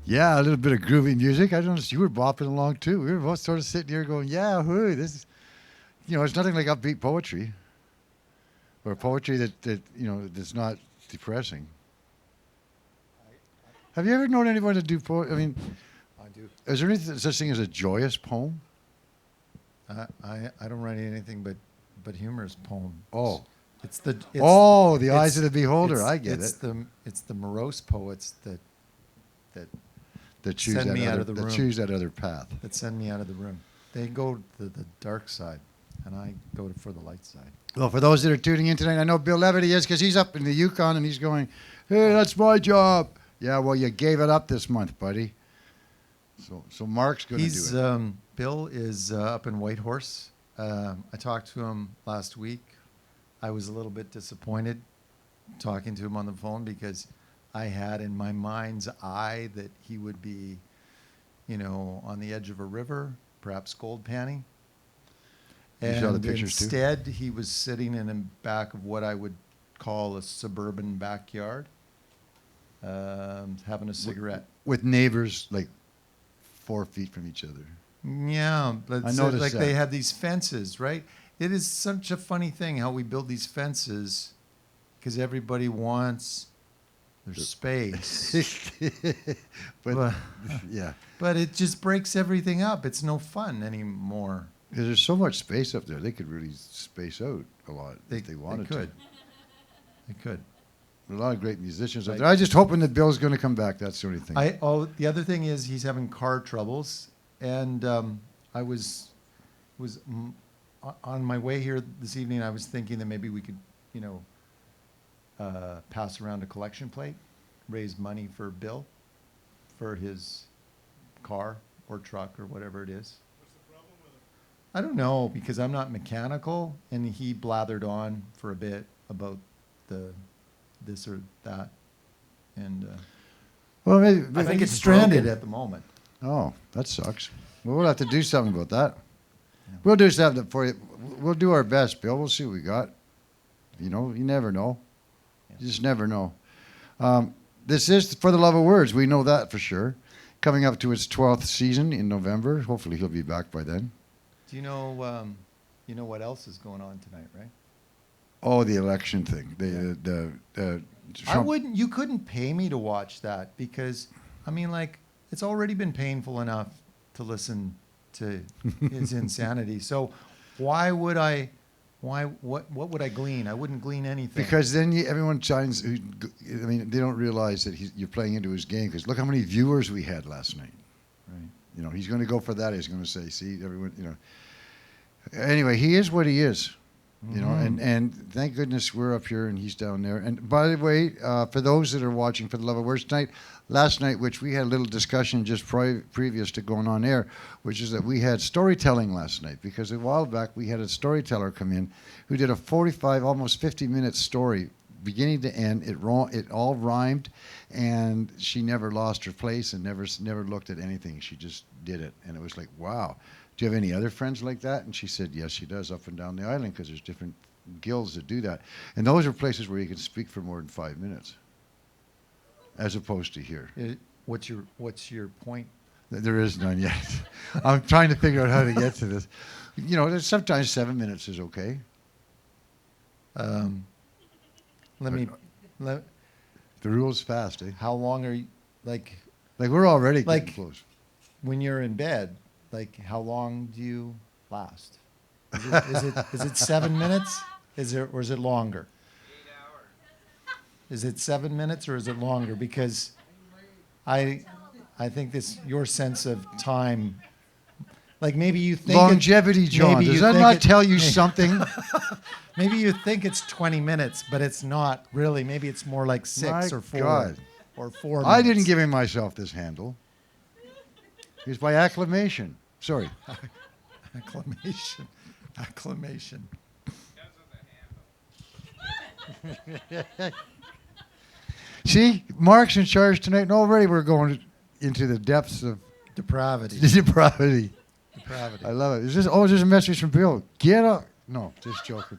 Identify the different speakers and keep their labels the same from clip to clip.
Speaker 1: Yeah, a little bit of groovy music. I noticed you were bopping along too. We were both sort of sitting here going, "Yeah, hooey, this is." It's nothing like upbeat poetry or poetry that that's not depressing. Have you ever known anyone to do I mean,
Speaker 2: I do.
Speaker 1: is there anything such thing as a joyous poem?
Speaker 2: I don't write anything but humorous poems.
Speaker 1: Oh,
Speaker 2: It's
Speaker 1: the eyes of the beholder. I get it.
Speaker 2: It's the morose poets that
Speaker 1: That choose
Speaker 2: send
Speaker 1: that
Speaker 2: me out
Speaker 1: other,
Speaker 2: of the
Speaker 1: that
Speaker 2: room.
Speaker 1: choose that other path.
Speaker 2: that send me out of the room. They go to the dark side, and I go for the light side.
Speaker 1: Well, for those that are tuning in tonight, I know Bill Levity is because he's up in the Yukon and he's going, "Hey, that's my job." Yeah, well, you gave it up this month, buddy. So Mark's going to do it.
Speaker 2: Bill is up in Whitehorse. I talked to him last week. I was a little bit disappointed talking to him on the phone because I had in my mind's eye that he would be, on the edge of a river, perhaps gold panning.
Speaker 1: You saw the pictures too?
Speaker 2: Instead, he was sitting in the back of what I would call a suburban backyard, having a cigarette.
Speaker 1: With neighbors like 4 feet from each other.
Speaker 2: Yeah, but
Speaker 1: I noticed
Speaker 2: like
Speaker 1: that.
Speaker 2: they have these fences, right? It is such a funny thing how we build these fences because everybody wants their space.
Speaker 1: but yeah,
Speaker 2: But it just breaks everything up. It's no fun anymore.
Speaker 1: there's so much space up there. They could really space out a lot if they wanted
Speaker 2: could.
Speaker 1: to.
Speaker 2: They could.
Speaker 1: A lot of great musicians up
Speaker 2: Right.
Speaker 1: there. I'm just hoping that Bill's going to come back. That's the only thing.
Speaker 2: The other thing is he's having car troubles, and I was on my way here this evening. I was thinking that maybe we could, pass around a collection plate, raise money for Bill, for his car or truck or whatever it is.
Speaker 3: What's the problem with it?
Speaker 2: I don't know because I'm not mechanical, and he blathered on for a bit about this or that, and
Speaker 1: well, maybe
Speaker 2: I think it's
Speaker 1: he's
Speaker 2: stranded
Speaker 1: broken.
Speaker 2: at the moment.
Speaker 1: Oh, that sucks. Well, we'll have to do something about that.
Speaker 2: Yeah.
Speaker 1: We'll do something for you. We'll do our best, Bill. We'll see what we got. You never know.
Speaker 2: Yeah.
Speaker 1: You just never know. This is For the Love of Words. We know that for sure. Coming up to its 12th season in November. Hopefully he'll be back by then.
Speaker 2: Do you know what else is going on tonight, right?
Speaker 1: Oh, the election thing. Trump.
Speaker 2: You couldn't pay me to watch that because, it's already been painful enough to listen to his insanity. So what would I glean? I wouldn't glean anything.
Speaker 1: Because then everyone shines. They don't realize that you're playing into his game. Because look how many viewers we had last night.
Speaker 2: Right.
Speaker 1: He's going to go for that. He's going to say, "See, everyone." Anyway, he is what he is. And thank goodness we're up here and he's down there. And by the way, for those that are watching For the Love of Words tonight, last night, which we had a little discussion just previous to going on air, which is that we had storytelling last night because a while back we had a storyteller come in who did a 45, almost 50-minute story, beginning to end. It all rhymed, and she never lost her place and never looked at anything. She just did it, and it was like, wow. Do you have any other friends like that? And she said, yes, she does, up and down the island, because there's different guilds that do that. And those are places where you can speak for more than 5 minutes, as opposed to here.
Speaker 2: What's your point?
Speaker 1: There is none yet. I'm trying to figure out how to get to this. Sometimes 7 minutes is okay.
Speaker 2: The
Speaker 1: rule's fast, eh?
Speaker 2: How long are you
Speaker 1: Like we're already getting
Speaker 2: Like-
Speaker 1: close.
Speaker 2: when you're in bed? How long do you last? Is it 7 minutes? Or is it longer?
Speaker 3: 8 hours.
Speaker 2: Is it 7 minutes or is it longer? Because I think your sense of time, maybe you think
Speaker 1: Longevity, John.
Speaker 2: maybe
Speaker 1: Does
Speaker 2: you
Speaker 1: that
Speaker 2: think
Speaker 1: not tell you something?
Speaker 2: maybe you think it's 20 minutes, but it's not really. Maybe it's more like 6
Speaker 1: My
Speaker 2: or 4
Speaker 1: God.
Speaker 2: or 4 minutes.
Speaker 1: I didn't give myself this handle. It was by acclamation. Sorry.
Speaker 2: acclamation. Acclamation.
Speaker 1: See, Mark's in charge tonight, and already we're going into the depths of
Speaker 2: Depravity.
Speaker 1: depravity.
Speaker 2: Depravity.
Speaker 1: I love it. Is this a message from Bill? Get up. No, just joking.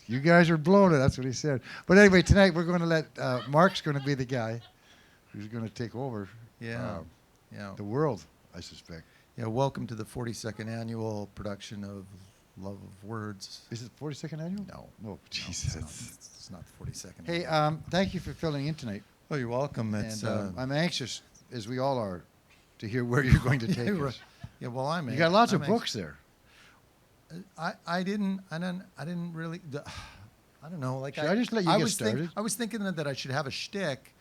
Speaker 1: You guys are blowing it. That's what he said. But anyway, tonight we're going to let Mark's going to be the guy who's going to take over
Speaker 2: Yeah. Yeah.
Speaker 1: the world, I suspect.
Speaker 2: Yeah. Welcome to the 42nd annual production of Love of Words.
Speaker 1: Is it 42nd annual?
Speaker 2: No.
Speaker 1: Oh, Jesus.
Speaker 2: It's not the 42nd.
Speaker 1: Hey, thank you for filling in tonight.
Speaker 2: Oh, you're welcome. It's,
Speaker 1: And I'm anxious, as we all are, to hear where you're going to take
Speaker 2: yeah,
Speaker 1: us.
Speaker 2: yeah, well, I'm.
Speaker 1: You got lots
Speaker 2: I'm
Speaker 1: of books there.
Speaker 2: I didn't really. I don't know. Like
Speaker 1: Should I just let you get
Speaker 2: was
Speaker 1: started?
Speaker 2: I was thinking that I should have a shtick,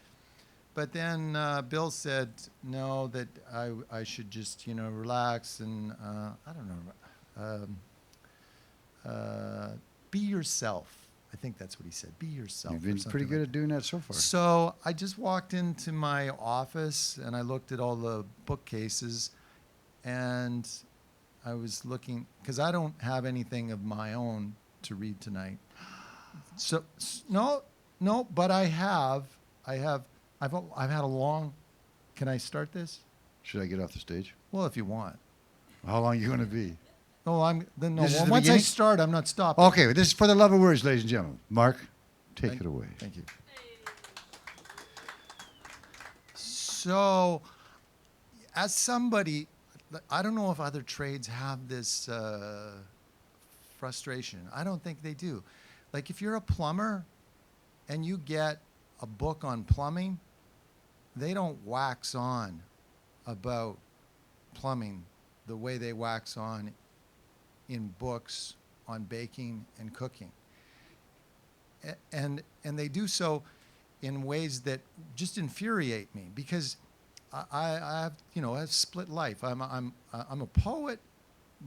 Speaker 2: but then Bill said no, that I should just relax and I don't know. Be yourself. I think that's what he said. Be yourself.
Speaker 1: You've
Speaker 2: or
Speaker 1: been
Speaker 2: something
Speaker 1: pretty good
Speaker 2: like
Speaker 1: at doing that so far.
Speaker 2: So I just walked into my office and I looked at all the bookcases, and I was looking because I don't have anything of my own to read tonight. So no, but I've had a long. Can I start this?
Speaker 1: Should I get off the stage?
Speaker 2: Well, if you want.
Speaker 1: How long are you going to be?
Speaker 2: No, no.
Speaker 1: This is the
Speaker 2: Once I
Speaker 1: beginning?
Speaker 2: start, I'm not stopping.
Speaker 1: Okay, this is for the love of words, ladies and gentlemen. Mark, take
Speaker 2: Thank-
Speaker 1: it away.
Speaker 2: Thank you. So, as somebody, I don't know if other trades have this frustration. I don't think they do. Like if you're a plumber and you get a book on plumbing, they don't wax on about plumbing the way they wax on in books on baking and cooking. And they do so in ways that just infuriate me because I have I have split life. I'm a poet,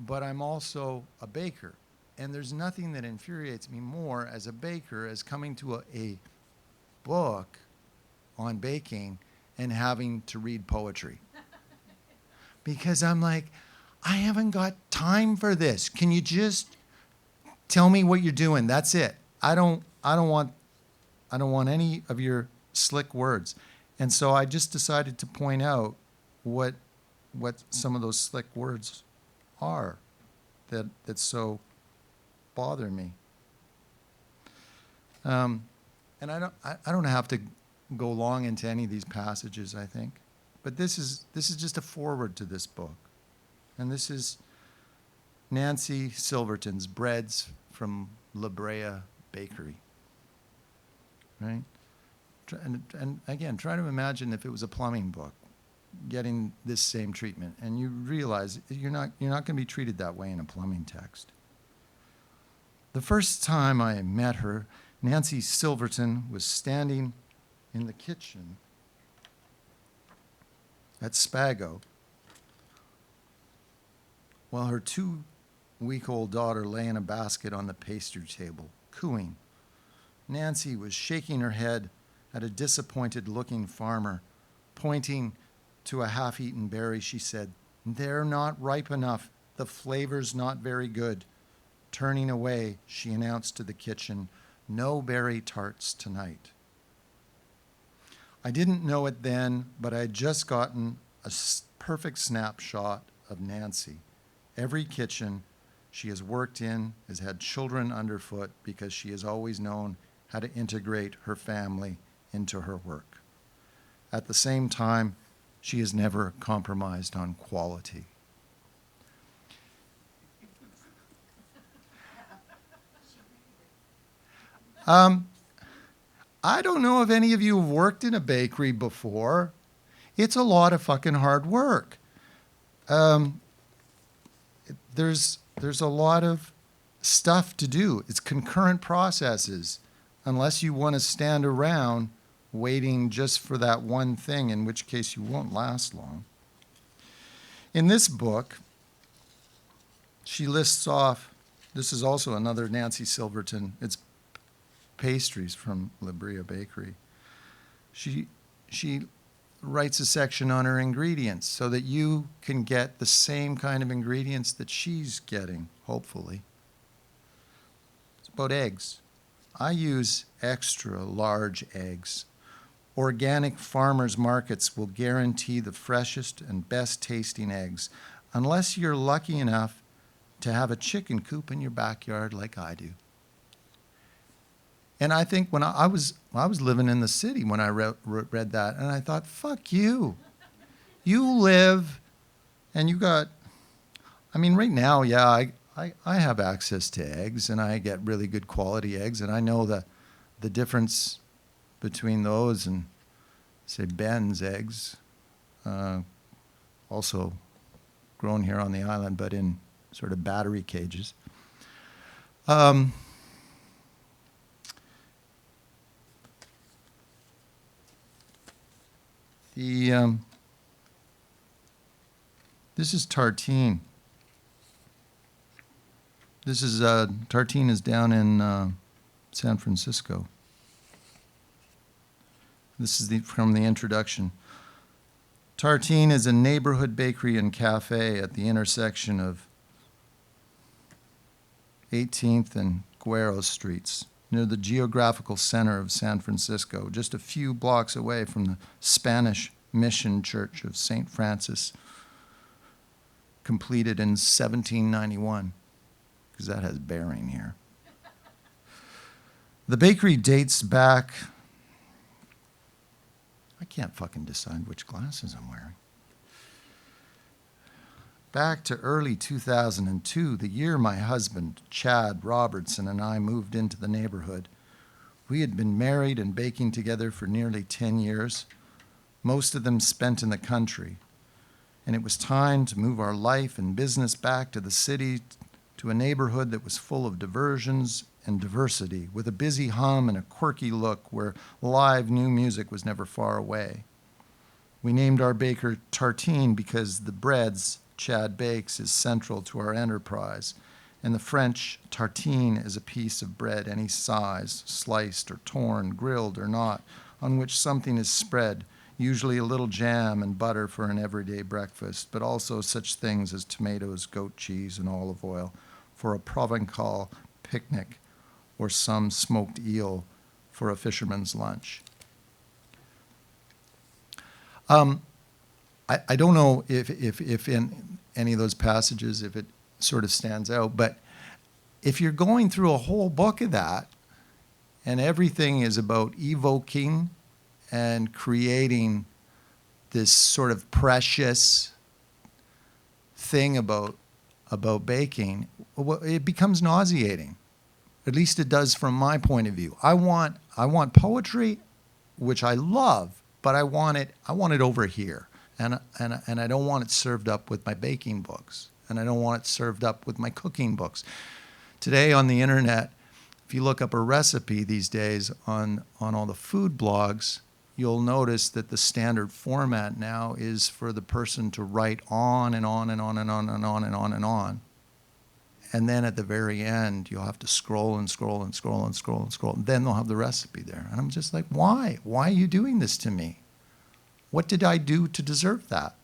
Speaker 2: but I'm also a baker, and there's nothing that infuriates me more as a baker as coming to a book on baking and having to read poetry because I'm like, I haven't got time for this. Can you just tell me what you're doing? That's it. I don't want any of your slick words. And so I just decided to point out what some of those slick words are that so bother me. And I don't have to go long into any of these passages, I think. But this is just a foreword to this book. And this is Nancy Silverton's Breads from La Brea Bakery. Right? And again, try to imagine if it was a plumbing book getting this same treatment, and you realize you're not going to be treated that way in a plumbing text. The first time I met her, Nancy Silverton was standing in the kitchen at Spago while her 2-week-old daughter lay in a basket on the pastry table, cooing. Nancy was shaking her head at a disappointed-looking farmer. Pointing to a half-eaten berry, she said, "They're not ripe enough. The flavor's not very good." Turning away, she announced to the kitchen, "No berry tarts tonight." I didn't know it then, but I had just gotten a perfect snapshot of Nancy. Every kitchen she has worked in has had children underfoot because she has always known how to integrate her family into her work. At the same time, she has never compromised on quality. I don't know if any of you have worked in a bakery before. It's a lot of fucking hard work. There's a lot of stuff to do. It's concurrent processes, unless you want to stand around waiting just for that one thing, in which case you won't last long. In this book, she lists off, this is also another Nancy Silverton, it's pastries from La Brea Bakery. She writes a section on her ingredients so that you can get the same kind of ingredients that she's getting, hopefully. It's about eggs. I use extra large eggs. Organic farmers markets will guarantee the freshest and best tasting eggs, unless you're lucky enough to have a chicken coop in your backyard like I do. And I think when I was living in the city when I read that, and I thought, fuck you. You live, and you got. I mean, right now, yeah, I have access to eggs, and I get really good quality eggs, and I know the difference between those and, say, Ben's eggs, also grown here on the island, but in sort of battery cages. This is Tartine. Tartine is down in San Francisco. This is from the introduction. Tartine is a neighborhood bakery and cafe at the intersection of 18th and Guerrero Streets, near the geographical center of San Francisco, just a few blocks away from the Spanish Mission Church of St. Francis, completed in 1791, because that has bearing here. The bakery dates back, I can't fucking decide which glasses I'm wearing. Back to early 2002, the year my husband, Chad Robertson, and I moved into the neighborhood. We had been married and baking together for nearly 10 years, most of them spent in the country. And it was time to move our life and business back to the city, to a neighborhood that was full of diversions and diversity, with a busy hum and a quirky look where live new music was never far away. We named our baker Tartine because the breads Chad bakes is central to our enterprise. In the French, tartine is a piece of bread any size, sliced or torn, grilled or not, on which something is spread, usually a little jam and butter for an everyday breakfast, but also such things as tomatoes, goat cheese, and olive oil for a Provençal picnic, or some smoked eel for a fisherman's lunch. I don't know if in any of those passages, if it sort of stands out, but if you're going through a whole book of that, and everything is about evoking and creating this sort of precious thing about baking, it becomes nauseating. At least it does from my point of view. I want poetry, which I love, but I want it over here. And I don't want it served up with my baking books. And I don't want it served up with my cooking books. Today on the internet, if you look up a recipe these days on all the food blogs, you'll notice that the standard format now is for the person to write on and on and on and on and on and on and on. And then at the very end, you'll have to scroll and scroll and scroll and scroll and scroll. And then they'll have the recipe there. And I'm just like, why? Why are you doing this to me? What did I do to deserve that?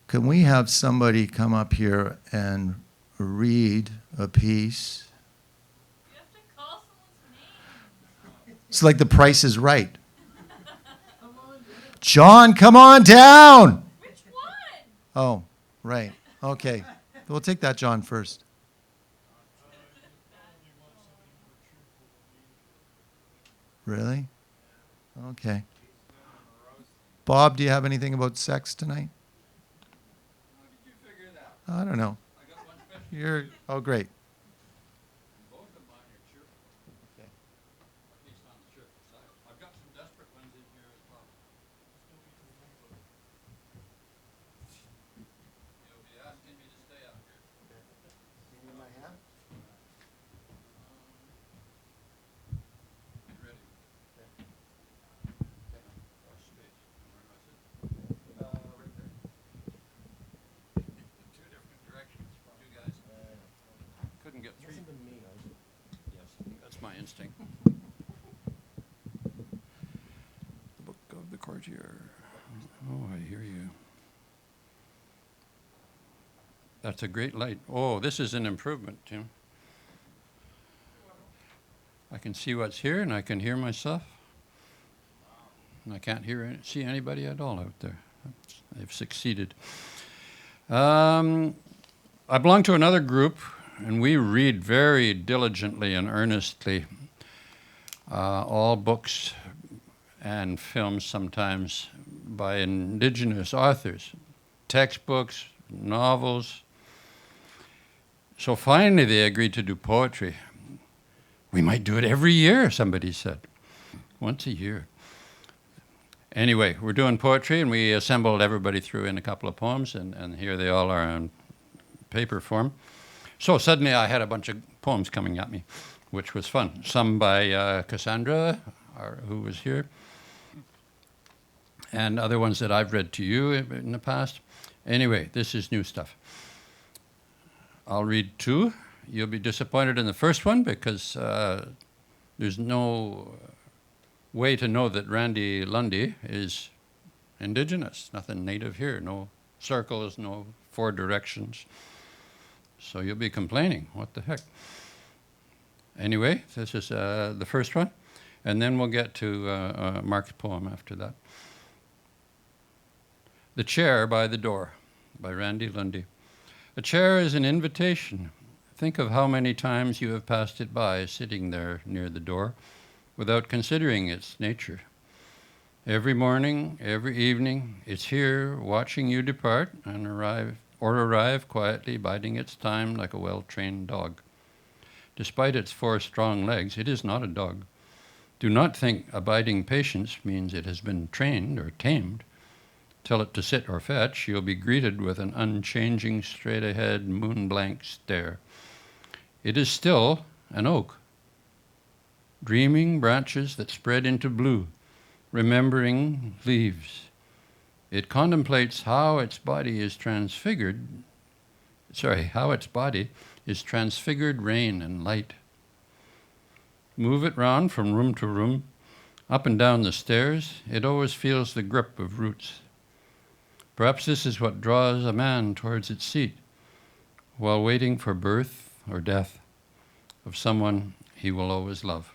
Speaker 2: Can we have somebody come up here and read a piece?
Speaker 4: You have to call someone's name.
Speaker 2: It's like The Price is Right. John, come on down!
Speaker 4: Which one?
Speaker 2: Oh, right. Okay. We'll take that John first. Really? Okay. Bob, do you have anything about sex tonight?
Speaker 3: How did you figure it out?
Speaker 2: I don't know.
Speaker 3: I got one special.
Speaker 2: Oh, great.
Speaker 3: Both of mine are cheerful.
Speaker 2: Okay.
Speaker 3: At least on the cheerful side. I've got some desperate ones in here as well. You'll be asking me to stay out here. Get ready. Watch space. Where do I sit? Right there. Two different directions. You guys. Couldn't get three. Yes, that's my instinct. The Book of the Courtier. Oh, I hear you. That's a great light. Oh, this is an improvement, Tim. I can see what's here and I can hear myself. I can't see anybody at all out there. They've succeeded. I belong to another group, and we read very diligently and earnestly all books and films sometimes by indigenous authors, textbooks, novels. So finally they agreed to do poetry. We might do it every year, somebody said. Once a year. Anyway, we're doing poetry, and we assembled everybody threw in a couple of poems, and here they all are on paper form. So suddenly I had a bunch of poems coming at me, which was fun. Some by Cassandra, who was here, and other ones that I've read to you in the past. Anyway, this is new stuff. I'll read two. You'll be disappointed in the first one because there's no way to know that Randy Lundy is indigenous. Nothing native here. No circles, no 4 directions. So you'll be complaining. What the heck? Anyway, this is the first one. And then we'll get to Mark's poem after that. The Chair by the Door by Randy Lundy. A chair is an invitation. Think of how many times you have passed it by, sitting there near the door, without considering its nature. Every morning, every evening, it's here watching you depart and arrive quietly, biding its time like a well-trained dog. Despite its 4 strong legs, it is not a dog. Do not think abiding patience means it has been trained or tamed. Tell it to sit or fetch, you'll be greeted with an unchanging, straight-ahead, moon-blank stare. It is still an oak, dreaming branches that spread into blue, remembering leaves. It contemplates how its body is transfigured rain and light. Move it round from room to room, up and down the stairs, it always feels the grip of roots. Perhaps this is what draws a man towards its seat, while waiting for birth or death of someone he will always love.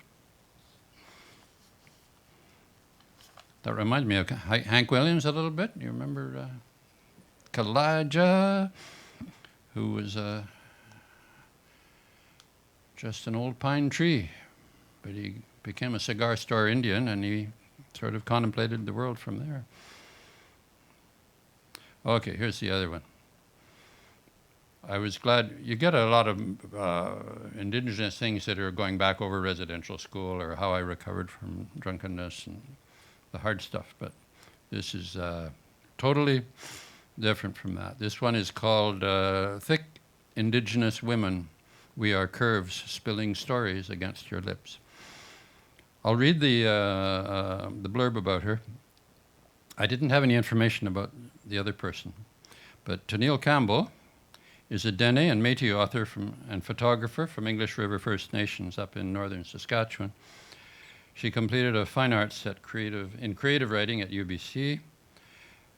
Speaker 3: That reminds me of Hank Williams a little bit. You remember Kalijah, who was just an old pine tree, but he became a cigar store Indian, and he sort of contemplated the world from there. Okay, here's the other one. I was glad you get a lot of indigenous things that are going back over residential school or how I recovered from drunkenness and the hard stuff, but this is totally different from that. This one is called Thick Indigenous Women. We are curves spilling stories against your lips. I'll read the blurb about her. I didn't have any information about the other person, but Tennille Campbell is a Dene and Métis author and photographer from English River First Nations up in northern Saskatchewan. She completed a fine arts in creative writing at UBC,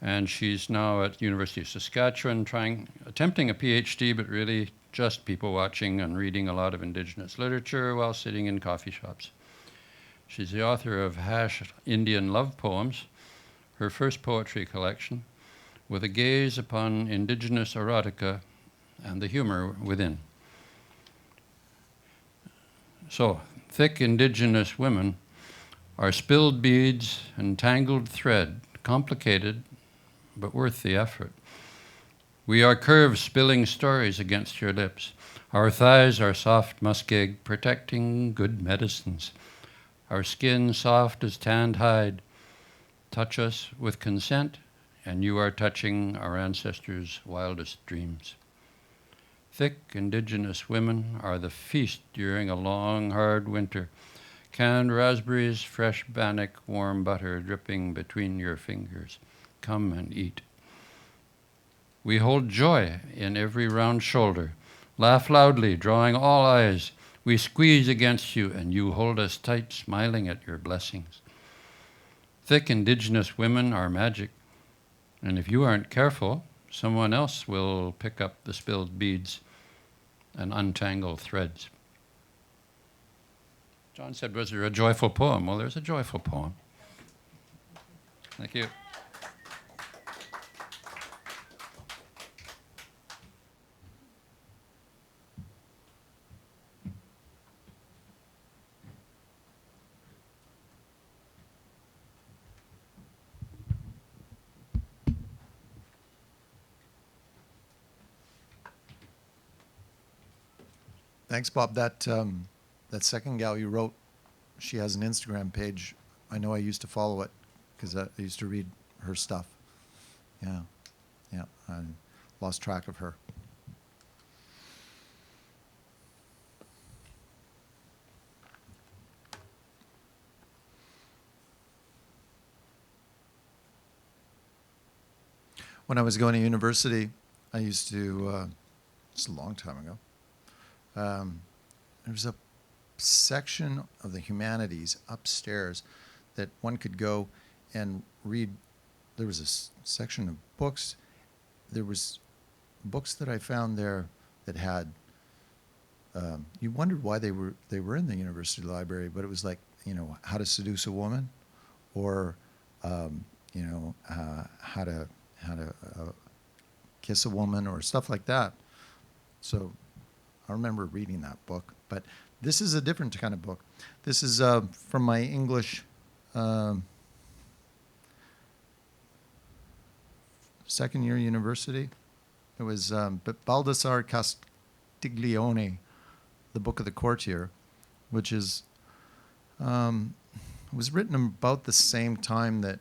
Speaker 3: and she's now at University of Saskatchewan attempting a PhD, but really just people watching and reading a lot of Indigenous literature while sitting in coffee shops. She's the author of Indian Love Poems, her first poetry collection, with a gaze upon Indigenous erotica and the humor within. So, thick Indigenous women are spilled beads and tangled thread, complicated, but worth the effort. We are curves spilling stories against your lips. Our thighs are soft muskeg, protecting good medicines. Our skin soft as tanned hide. Touch us with consent, and you are touching our ancestors' wildest dreams. Thick Indigenous women are the feast during a long, hard winter. Canned raspberries, fresh bannock, warm butter dripping between your fingers. Come and eat. We hold joy in every round shoulder. Laugh loudly, drawing all eyes. We squeeze against you, and you hold us tight, smiling at your blessings. Thick Indigenous women are magic, and if you aren't careful, someone else will pick up the spilled beads and untangle threads. John said, was there a joyful poem? Well, there's a joyful poem. Thank you.
Speaker 2: Thanks, Bob. That second gal you wrote, she has an Instagram page. I know I used to follow it because I used to read her stuff. Yeah, yeah. I lost track of her. When I was going to university, I used to, it's a long time ago, there was a section of the humanities upstairs that one could go and read. There was a section of books. There was books that I found there that had, you wondered why they were in the university library, but it was like, how to seduce a woman, or how to kiss a woman, or stuff like that. So I remember reading that book. But this is a different kind of book. This is from my English second year university. It was Baldassare Castiglione, The Book of the Courtier, which is was written about the same time that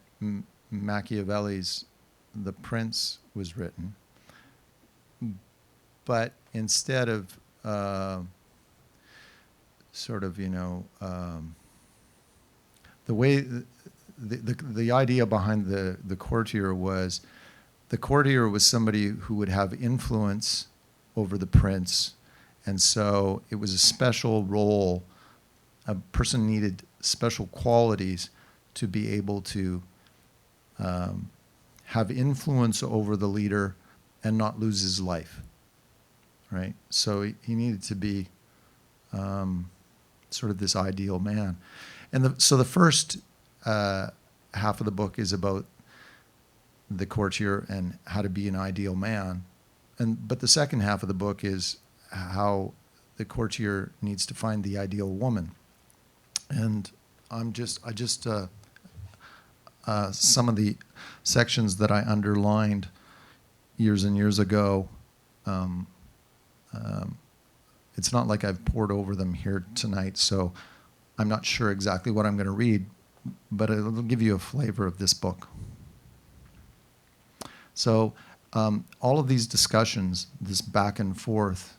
Speaker 2: Machiavelli's The Prince was written. But instead of the way the idea behind the courtier was, the courtier was somebody who would have influence over the prince, and so it was a special role. A person needed special qualities to be able to have influence over the leader and not lose his life, right? So he needed to be sort of this ideal man. And so the first half of the book is about the courtier and how to be an ideal man. But the second half of the book is how the courtier needs to find the ideal woman. And some of the sections that I underlined years and years ago, it's not like I've poured over them here tonight, so I'm not sure exactly what I'm going to read, but it'll give you a flavor of this book. So all of these discussions, this back and forth,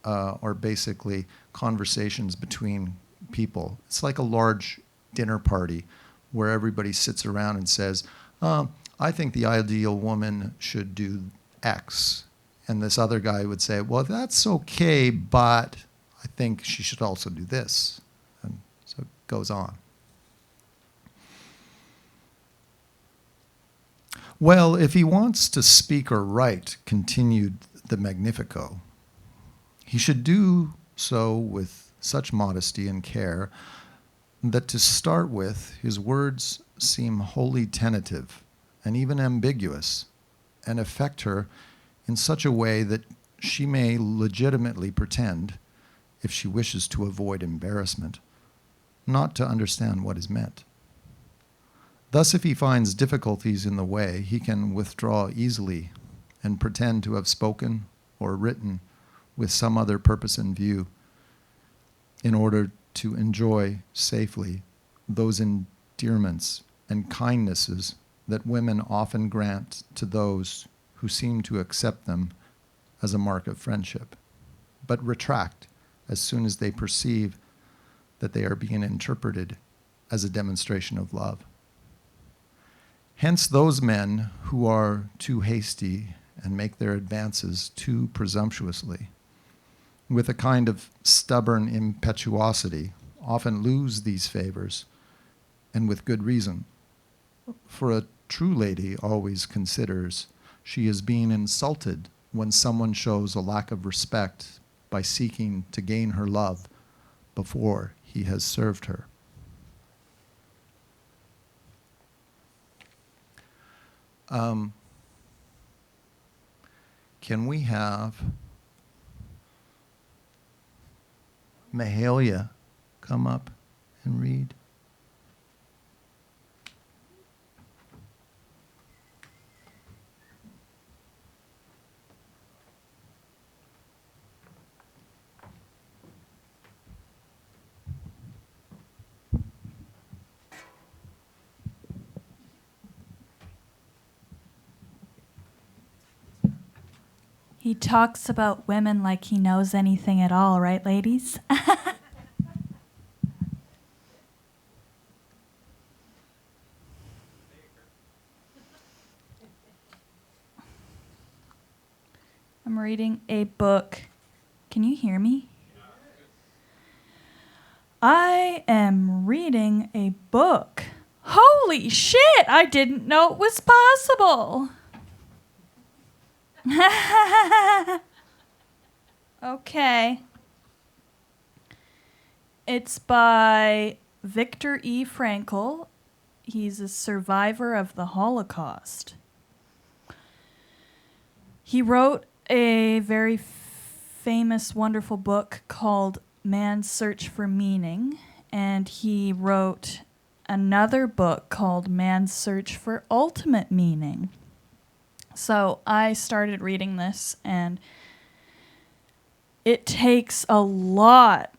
Speaker 2: are basically conversations between people. It's like a large dinner party where everybody sits around and says, I think the ideal woman should do X. And this other guy would say, well, that's okay, but I think she should also do this. And so it goes on. Well, if he wants to speak or write, continued the Magnifico, he should do so with such modesty and care that to start with, his words seem wholly tentative and even ambiguous, and affect her in such a way that she may legitimately pretend, if she wishes to avoid embarrassment, not to understand what is meant. Thus, if he finds difficulties in the way, he can withdraw easily and pretend to have spoken or written with some other purpose in view, in order to enjoy safely those endearments and kindnesses that women often grant to those who seem to accept them as a mark of friendship, but retract as soon as they perceive that they are being interpreted as a demonstration of love. Hence those men who are too hasty and make their advances too presumptuously, with a kind of stubborn impetuosity, often lose these favors, and with good reason. For a true lady always considers she is being insulted when someone shows a lack of respect by seeking to gain her love before he has served her. Can we have Mahalia come up and read?
Speaker 5: He talks about women like he knows anything at all, right, ladies? I'm reading a book. Can you hear me? I am reading a book. Holy shit! I didn't know it was possible. Okay. It's by Viktor E. Frankl. He's a survivor of the Holocaust. He wrote a very famous, wonderful book called Man's Search for Meaning, and he wrote another book called Man's Search for Ultimate Meaning. So I started reading this, and it takes a lot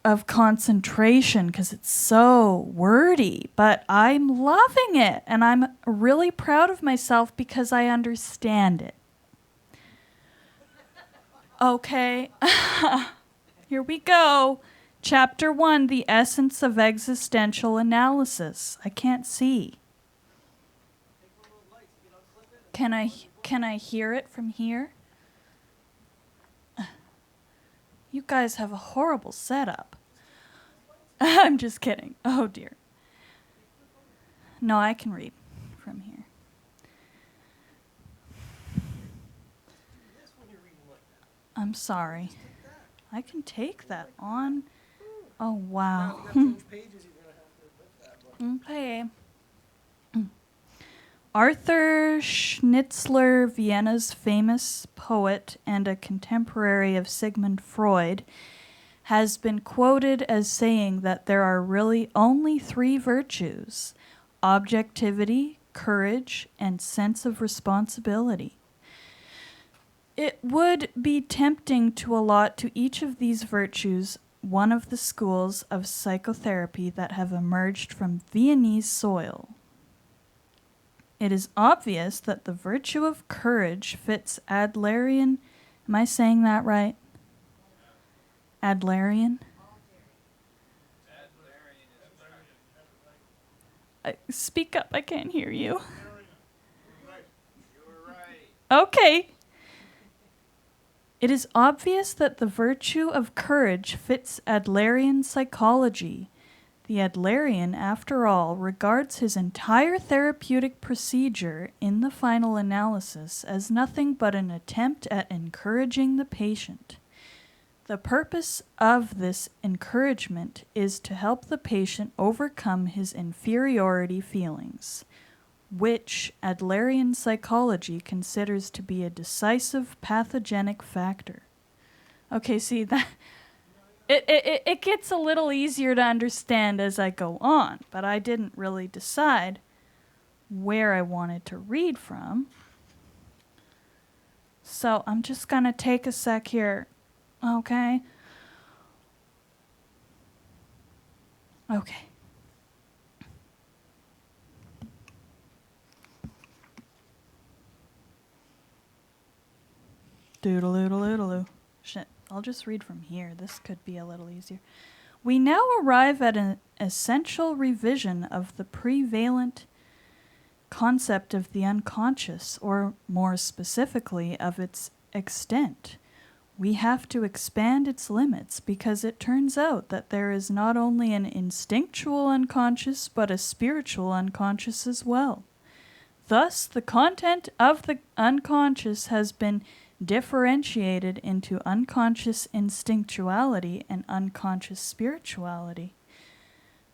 Speaker 5: of concentration because it's so wordy, but I'm loving it, and I'm really proud of myself because I understand it. Okay, here we go. Chapter 1, The Essence of Existential Analysis. I can't see. Can I hear it from here? You guys have a horrible setup. I'm just kidding. Oh dear. No, I can read from here. I'm sorry. I can take that on. Oh wow. Okay. Arthur Schnitzler, Vienna's famous poet and a contemporary of Sigmund Freud, has been quoted as saying that there are really only 3 virtues: objectivity, courage, and sense of responsibility. It would be tempting to allot to each of these virtues one of the schools of psychotherapy that have emerged from Viennese soil. It is obvious that the virtue of courage fits Adlerian. Am I saying that right? Adlerian? Speak up, I can't hear you. Okay. It is obvious that the virtue of courage fits Adlerian psychology. The Adlerian, after all, regards his entire therapeutic procedure in the final analysis as nothing but an attempt at encouraging the patient. The purpose of this encouragement is to help the patient overcome his inferiority feelings, which Adlerian psychology considers to be a decisive pathogenic factor. Okay, see, that it gets a little easier to understand as I go on, but I didn't really decide where I wanted to read from. So I'm just going to take a sec here, okay? Okay. Doodle-oodle-oodle-oo. Shit, I'll just read from here. This could be a little easier. We now arrive at an essential revision of the prevalent concept of the unconscious, or more specifically, of its extent. We have to expand its limits because it turns out that there is not only an instinctual unconscious, but a spiritual unconscious as well. Thus, the content of the unconscious has been differentiated into unconscious instinctuality and unconscious spirituality.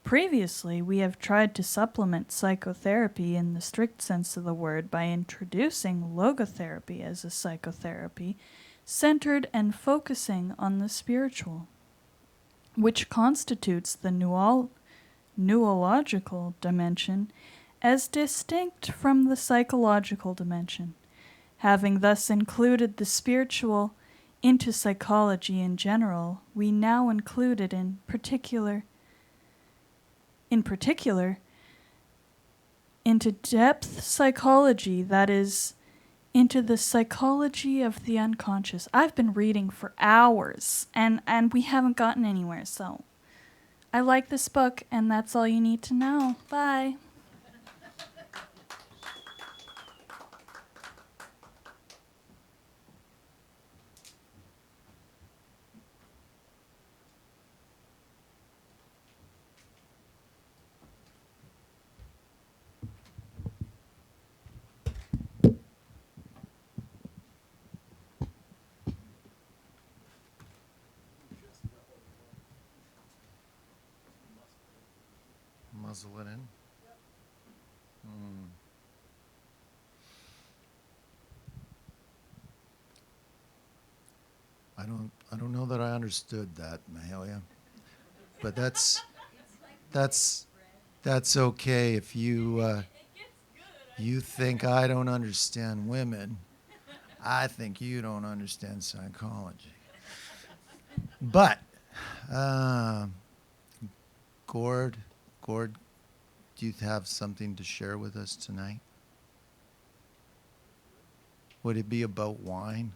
Speaker 5: Previously, we have tried to supplement psychotherapy in the strict sense of the word by introducing logotherapy as a psychotherapy centered and focusing on the spiritual, which constitutes the neurological dimension as distinct from the psychological dimension. Having thus included the spiritual into psychology in general, we now include it in particular, into depth psychology, that is, into the psychology of the unconscious. I've been reading for hours, and we haven't gotten anywhere, so I like this book, and that's all you need to know. Bye.
Speaker 2: Muzzle it in. I don't know that I understood that, Mahalia. But that's okay if you think I don't understand women. I think you don't understand psychology. But Gord, do you have something to share with us tonight? Would it be about wine?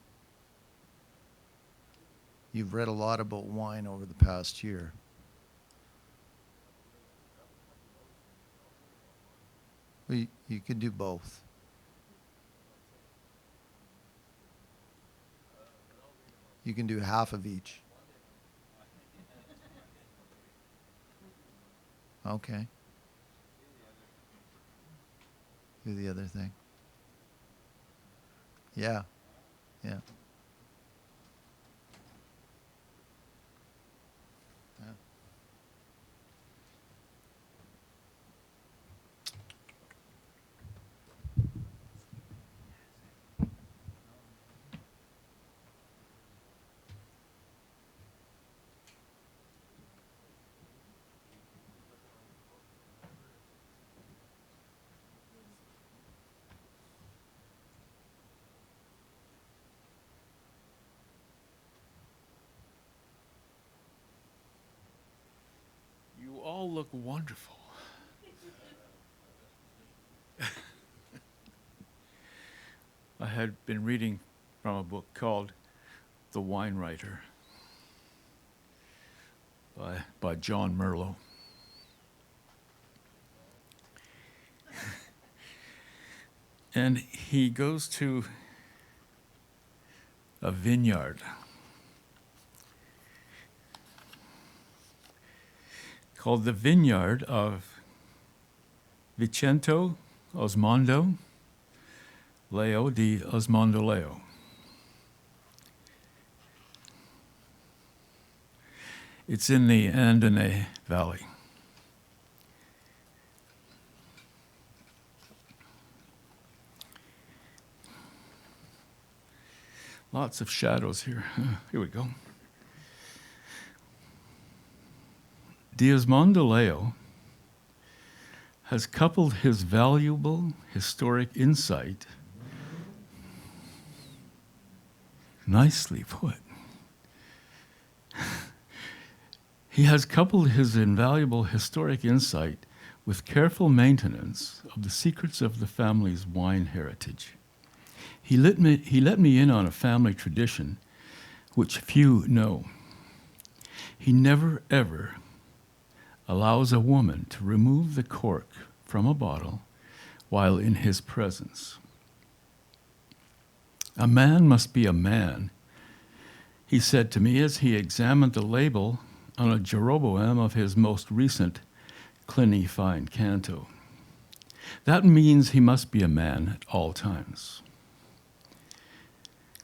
Speaker 2: You've read a lot about wine over the past year. Well, you could do both. You can do half of each. Okay. Do the other thing. Yeah. Yeah. Yeah.
Speaker 6: You all look wonderful. I had been reading from a book called The Wine Writer by John Merlo. And he goes to a vineyard called the Vineyard of Vicento Osmondo Leo di Osmondo Leo. It's in the Andone Valley. Lots of shadows here. Here we go. Osmondo Leo has coupled his valuable historic insight, nicely put. He has coupled his invaluable historic insight with careful maintenance of the secrets of the family's wine heritage. He let me in on a family tradition which few know. He never, ever allows a woman to remove the cork from a bottle while in his presence. A man must be a man, he said to me as he examined the label on a Jeroboam of his most recent Cluny Fine Canto. That means he must be a man at all times.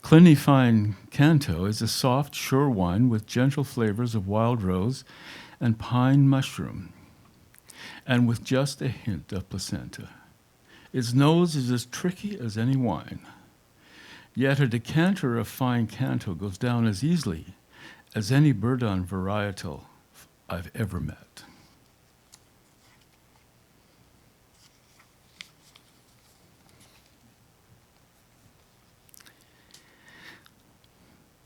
Speaker 6: Cluny Fine Canto is a soft, sure wine with gentle flavors of wild rose and pine mushroom. and with just a hint of placenta. Its nose is as tricky as any wine. Yet a decanter of fine Canto goes down as easily as any Bourbon varietal I've ever met.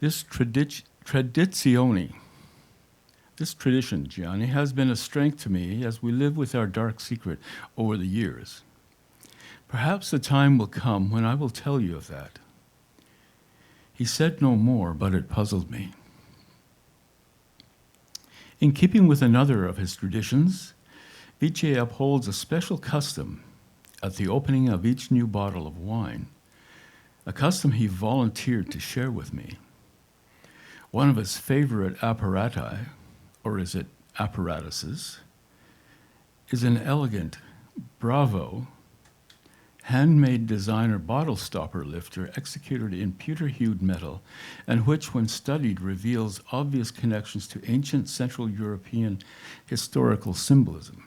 Speaker 6: This tradizione, this tradition, Gianni, has been a strength to me as we live with our dark secret over the years. Perhaps the time will come when I will tell you of that. He said no more, but it puzzled me. In keeping with another of his traditions, Vice upholds a special custom at the opening of each new bottle of wine, a custom he volunteered to share with me. One of his favorite apparati, or is it apparatuses, is an elegant Bravo handmade designer bottle stopper lifter executed in pewter-hued metal, and which, when studied, reveals obvious connections to ancient Central European historical symbolism.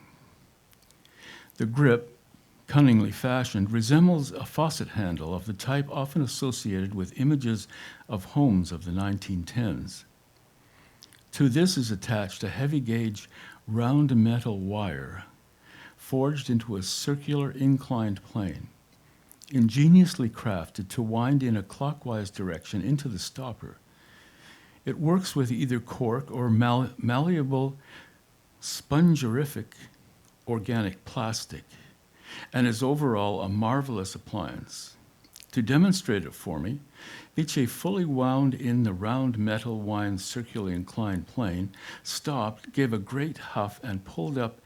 Speaker 6: The grip, cunningly fashioned, resembles a faucet handle of the type often associated with images of homes of the 1910s. To this is attached a heavy-gauge round metal wire forged into a circular inclined plane, ingeniously crafted to wind in a clockwise direction into the stopper. It works with either cork or malleable spongerific organic plastic, and is overall a marvelous appliance. To demonstrate it for me, Vice fully wound in the round metal wine circularly inclined plane, stopped, gave a great huff, and pulled up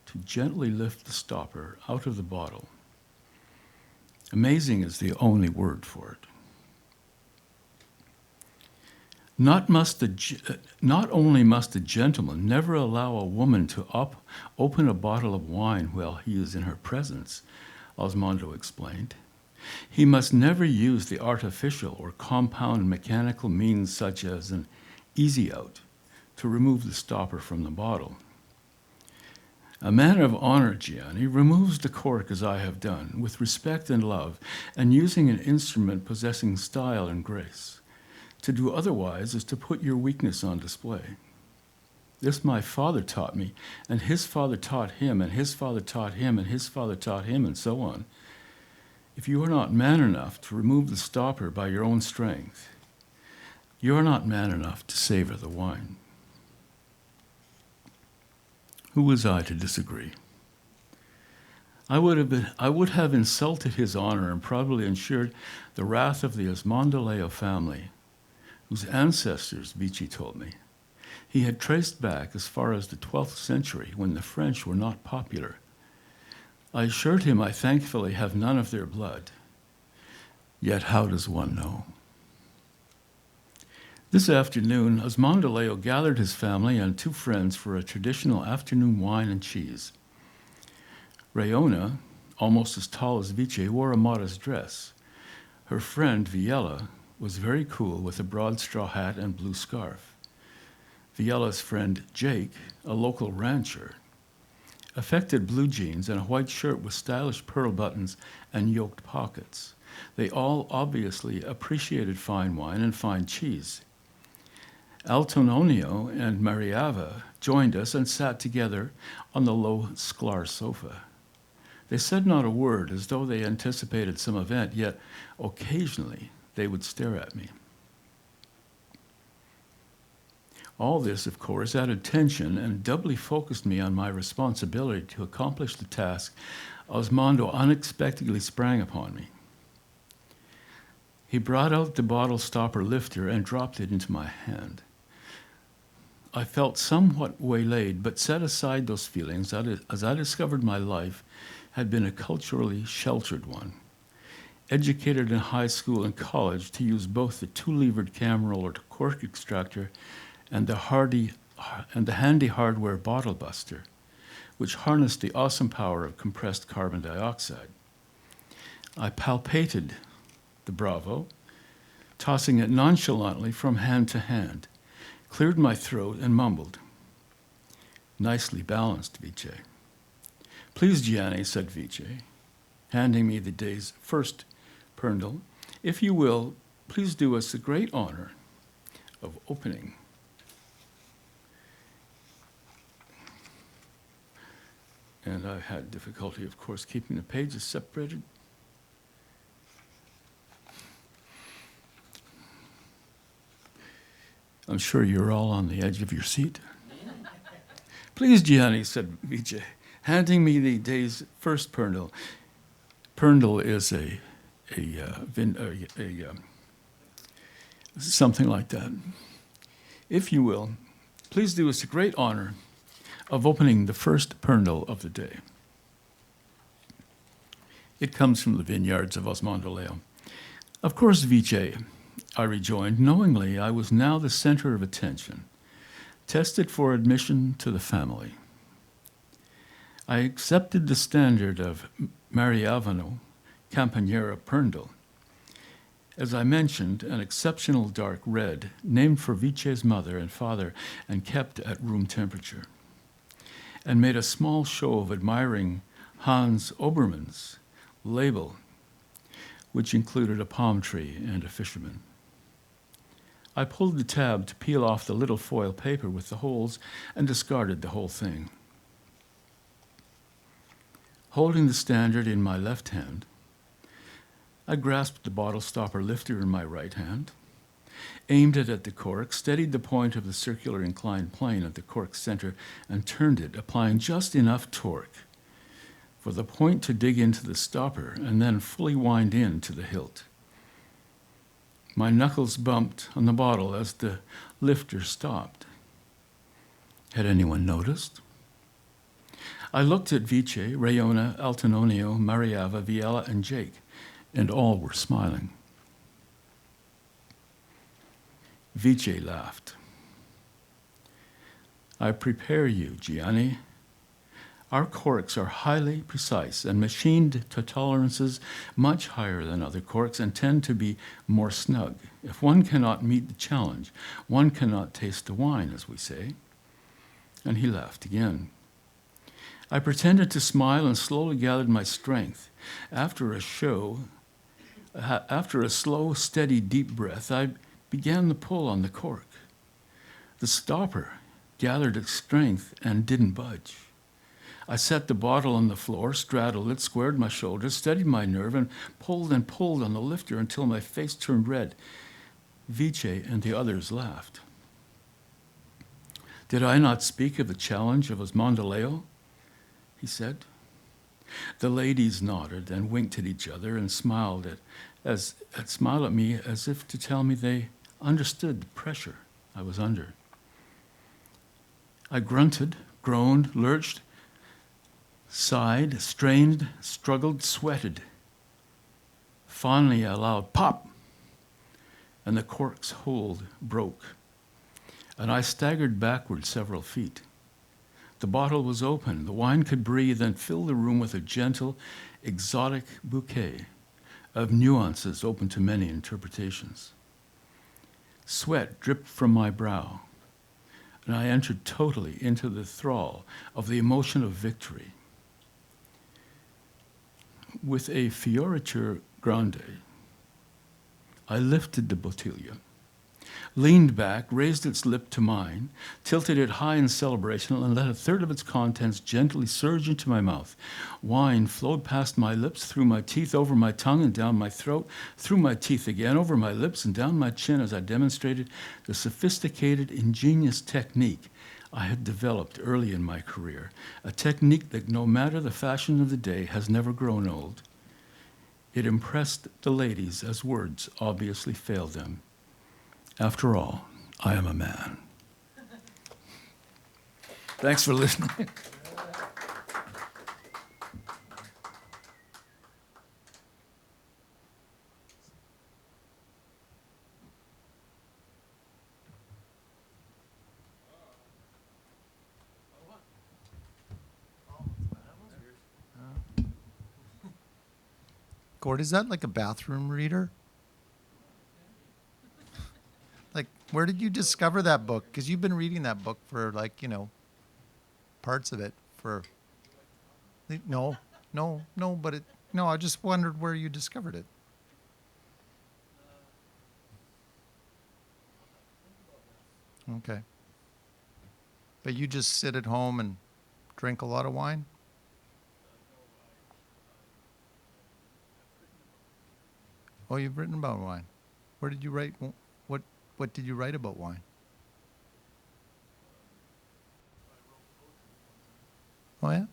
Speaker 6: to gently lift the stopper out of the bottle. Amazing is the only word for it. Not only must a gentleman never allow a woman to open a bottle of wine while he is in her presence, Osmondo explained. He must never use the artificial or compound mechanical means such as an easy out to remove the stopper from the bottle. A man of honor, Gianni, removes the cork as I have done, with respect and love, and using an instrument possessing style and grace. To do otherwise is to put your weakness on display. This my father taught me, and his father taught him, and his father taught him, and his father taught him, and so on. If you are not man enough to remove the stopper by your own strength, you are not man enough to savor the wine. Who was I to disagree? I would have insulted his honor and probably ensured the wrath of the Osmondoleo family, whose ancestors, Vici told me, he had traced back as far as the 12th century when the French were not popular. I assured him I thankfully have none of their blood. Yet how does one know? This afternoon, Osmondoleo gathered his family and 2 friends for a traditional afternoon wine and cheese. Rayona, almost as tall as Vici, wore a modest dress. Her friend, Viella, was very cool with a broad straw hat and blue scarf. Viella's friend, Jake, a local rancher, affected blue jeans and a white shirt with stylish pearl buttons and yoked pockets. They all obviously appreciated fine wine and fine cheese. Altononio and Mariava joined us and sat together on the low Sklar sofa. They said not a word, as though they anticipated some event, yet occasionally they would stare at me. All this, of course, added tension and doubly focused me on my responsibility to accomplish the task Osmondo unexpectedly sprang upon me. He brought out the bottle stopper lifter and dropped it into my hand. I felt somewhat waylaid, but set aside those feelings as I discovered my life had been a culturally sheltered one. Educated in high school and college to use both the 2-levered cam roller to cork extractor and the handy hardware bottle buster, which harnessed the awesome power of compressed carbon dioxide. I palpated the Bravo, tossing it nonchalantly from hand to hand, cleared my throat and mumbled, "Nicely balanced, Vice." Please, Gianni, said Vice, handing me the day's first pernil, if you will, please do us the great honor of opening. And I had difficulty, of course, keeping the pages separated. I'm sure you're all on the edge of your seat. Please, Gianni, said Vijay, handing me the day's first pernil. Pernil is something like that. If you will, please do us the great honor of opening the first pernil of the day. It comes from the vineyards of Osmondoleo. Of course, Vijay, I rejoined, knowingly I was now the center of attention, tested for admission to the family. I accepted the standard of Mariavano Campaniera Pernil. As I mentioned, an exceptional dark red, named for Vijay's mother and father and kept at room temperature, and made a small show of admiring Hans Obermann's label, which included a palm tree and a fisherman. I pulled the tab to peel off the little foil paper with the holes and discarded the whole thing. Holding the standard in my left hand, I grasped the bottle stopper lifter in my right hand, aimed it at the cork, steadied the point of the circular inclined plane at the cork's center, and turned it, applying just enough torque for the point to dig into the stopper and then fully wind in to the hilt. My knuckles bumped on the bottle as the lifter stopped. Had anyone noticed? I looked at Vice, Rayona, Altanonio, Mariava, Viella, and Jake, and all were smiling. Vice laughed. I prepare you, Gianni. Our corks are highly precise and machined to tolerances much higher than other corks and tend to be more snug. If one cannot meet the challenge, one cannot taste the wine, as we say. And he laughed again. I pretended to smile and slowly gathered my strength. After a slow, steady, deep breath, I began the pull on the cork. The stopper gathered its strength and didn't budge. I set the bottle on the floor, straddled it, squared my shoulders, steadied my nerve, and pulled on the lifter until my face turned red. Vice and the others laughed. Did I not speak of the challenge of Osmondoleo? He said. The ladies nodded and winked at each other and smiled at me as if to tell me they understood the pressure I was under. I grunted, groaned, lurched, sighed, strained, struggled, sweated. Finally, a loud pop, and the cork's hold broke, and I staggered backward several feet. The bottle was open. The wine could breathe and fill the room with a gentle, exotic bouquet of nuances open to many interpretations. Sweat dripped from my brow, and I entered totally into the thrall of the emotion of victory. With a fioriture grande, I lifted the bottiglia, leaned back, raised its lip to mine, tilted it high in celebration, and let a third of its contents gently surge into my mouth. Wine flowed past my lips, through my teeth, over my tongue, and down my throat, through my teeth again, over my lips, and down my chin as I demonstrated the sophisticated, ingenious technique I had developed early in my career, a technique that, no matter the fashion of the day, has never grown old. It impressed the ladies as words obviously failed them. After all, I am a man. Thanks for listening.
Speaker 2: Gord, is that like a bathroom reader? Like, where did you discover that book? Because you've been reading that book for, like, parts of it for... No, no, but no, I just wondered where you discovered it. Okay. But you just sit at home and drink a lot of wine? Oh, you've written about wine. Where did you write? What What did you write about wine? Oh yeah.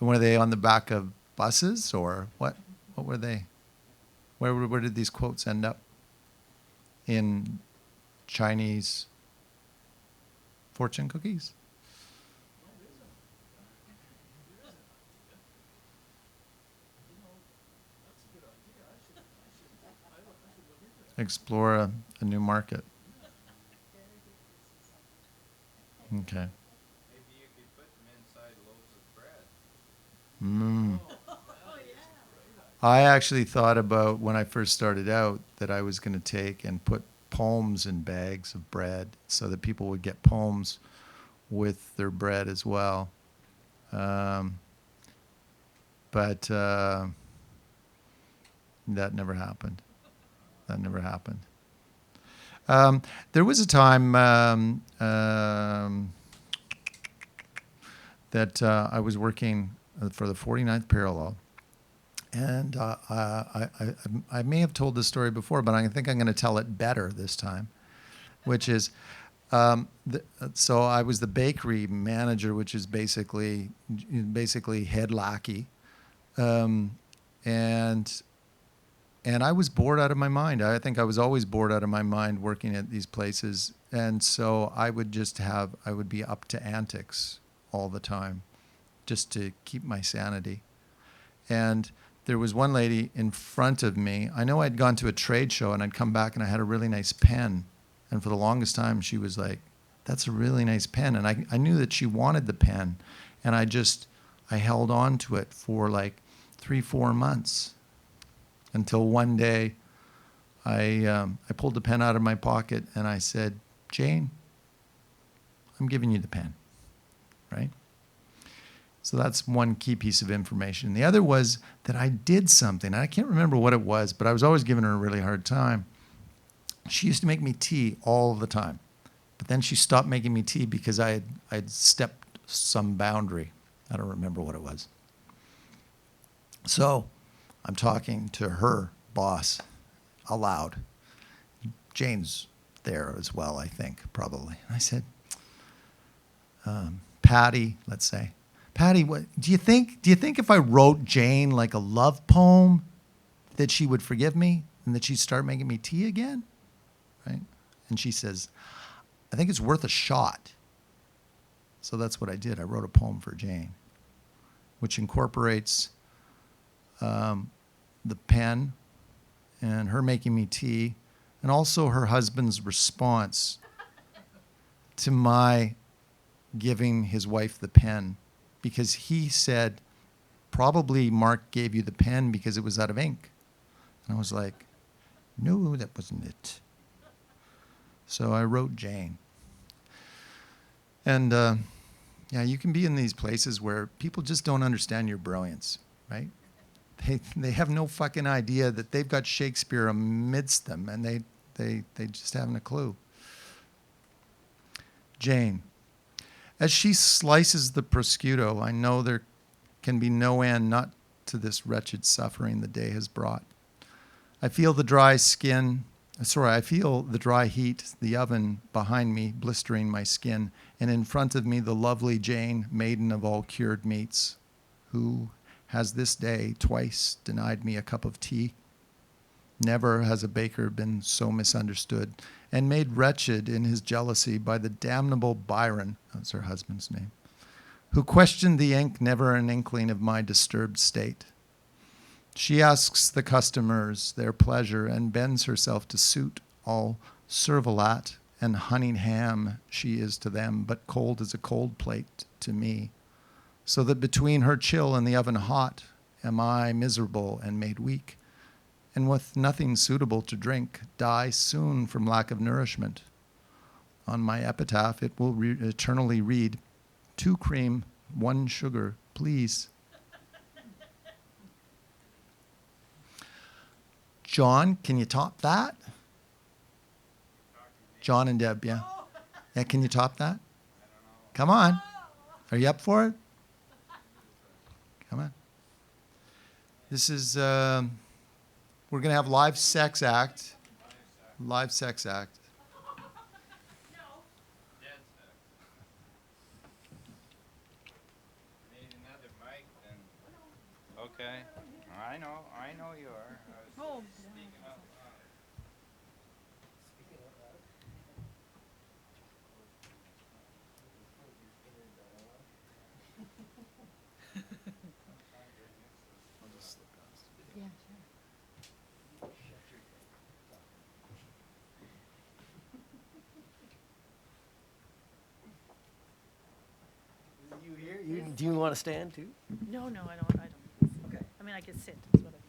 Speaker 2: Were they on the back of buses or what? What were they? Where did these quotes end up? In Chinese fortune cookies? Explore a new market. Okay.
Speaker 3: Maybe you could put them inside loaves of bread.
Speaker 2: Mm. I actually thought about when I first started out that I was going to take and put poems in bags of bread so that people would get poems with their bread as well. But that never happened. That never happened. There was a time that I was working for the 49th parallel. And I may have told this story before, but I think I'm going to tell it better this time, which is, so I was the bakery manager, which is basically head lackey, and I was bored out of my mind. I think I was always bored out of my mind working at these places, and so I would be up to antics all the time, just to keep my sanity, and there was one lady in front of me. I know I'd gone to a trade show and I'd come back and I had a really nice pen. And for the longest time, she was like, "That's a really nice pen." And I knew that she wanted the pen. And I held on to it for like 3-4 months until one day I pulled the pen out of my pocket and I said, "Jane, I'm giving you the pen," right? So that's one key piece of information. The other was that I did something. I can't remember what it was, but I was always giving her a really hard time. She used to make me tea all the time. But then she stopped making me tea because I'd stepped some boundary. I don't remember what it was. So I'm talking to her boss aloud. Jane's there as well, I think, probably. And I said, Patty, let's say, "Patty, what do you think? Do you think if I wrote Jane like a love poem, that she would forgive me and that she'd start making me tea again?" Right? And she says, "I think it's worth a shot." So that's what I did. I wrote a poem for Jane, which incorporates the pen and her making me tea, and also her husband's response to my giving his wife the pen. Because he said, "Probably Mark gave you the pen because it was out of ink." And I was like, "No, that wasn't it." So I wrote Jane. And yeah, you can be in these places where people just don't understand your brilliance, right? They have no fucking idea that they've got Shakespeare amidst them, and they just haven't a clue. Jane. As she slices the prosciutto, I know there can be no end not to this wretched suffering the day has brought. I feel the dry heat, the oven behind me blistering my skin, and in front of me the lovely Jane, maiden of all cured meats, who has this day twice denied me a cup of tea. Never has a baker been so misunderstood and made wretched in his jealousy by the damnable Byron, that's her husband's name, who questioned the ink, never an inkling of my disturbed state. She asks the customers their pleasure and bends herself to suit all servalat and honeyed ham she is to them, but cold as a cold plate to me. So that between her chill and the oven hot am I miserable and made weak, and with nothing suitable to drink, die soon from lack of nourishment. On my epitaph it will eternally read, 2 cream, 1 sugar, please. John, can you top that? John and Deb, yeah. Yeah, can you top that? Come on. Are you up for it? Come on. This is, we're going to have live sex act. Live sex act.
Speaker 7: Need another mic then. Okay. I know you are. I was speaking out loud.
Speaker 8: You here? Do you want to stand too?
Speaker 9: No, I don't.
Speaker 8: Okay.
Speaker 9: I mean, I can sit, is what I mean.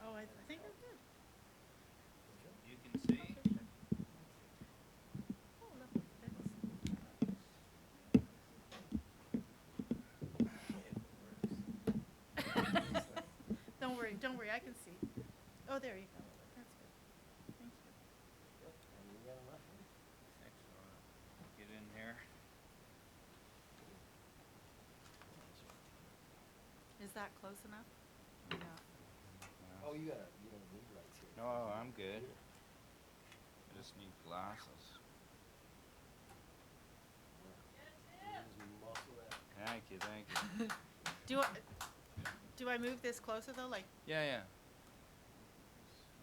Speaker 9: Oh, I think I'm good.
Speaker 7: You can see?
Speaker 9: Oh, lovely. Thanks. Don't worry, I can see. Oh, there you go. That's good. Thank you.
Speaker 7: Get in here.
Speaker 9: Is that close enough? No.
Speaker 8: Oh, you gotta move right here.
Speaker 7: No, I'm good. I just need glasses. Thank you.
Speaker 9: Do I move this closer though? Like
Speaker 7: Yeah.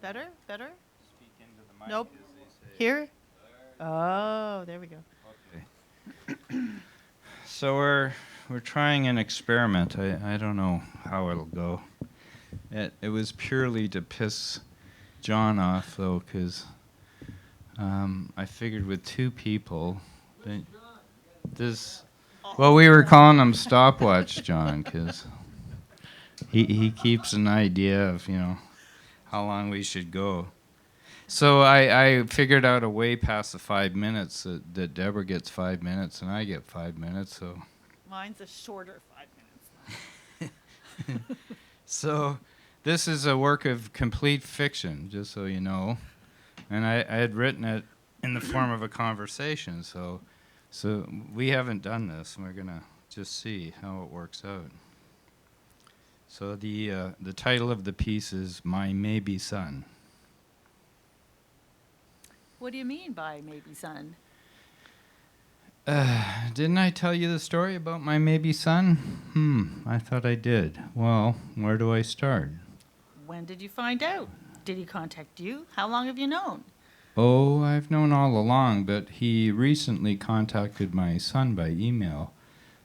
Speaker 9: better?
Speaker 7: Speak into the mic,
Speaker 9: Nope.
Speaker 7: as they say.
Speaker 9: Here? Oh, there we go.
Speaker 7: Okay. So we're trying an experiment. I don't know how it'll go. It was purely to piss John off though, because I figured with 2 people, this. Well, we were calling him Stopwatch John because he keeps an idea of how long we should go. So I figured out a way past the 5 minutes that Deborah gets 5 minutes and I get 5 minutes. So
Speaker 9: Mine's a shorter 5 minutes.
Speaker 7: so this is a work of complete fiction, just so you know. And I had written it in the form of a conversation. So we haven't done this, and we're gonna just see how it works out. So the title of the piece is "My Maybe Son."
Speaker 9: What do you mean by maybe son?
Speaker 7: Didn't I tell you the story about my maybe son? I thought I did. Well, where do I start?
Speaker 9: When did you find out? Did he contact you? How long have you known?
Speaker 7: Oh, I've known all along, but he recently contacted my son by email.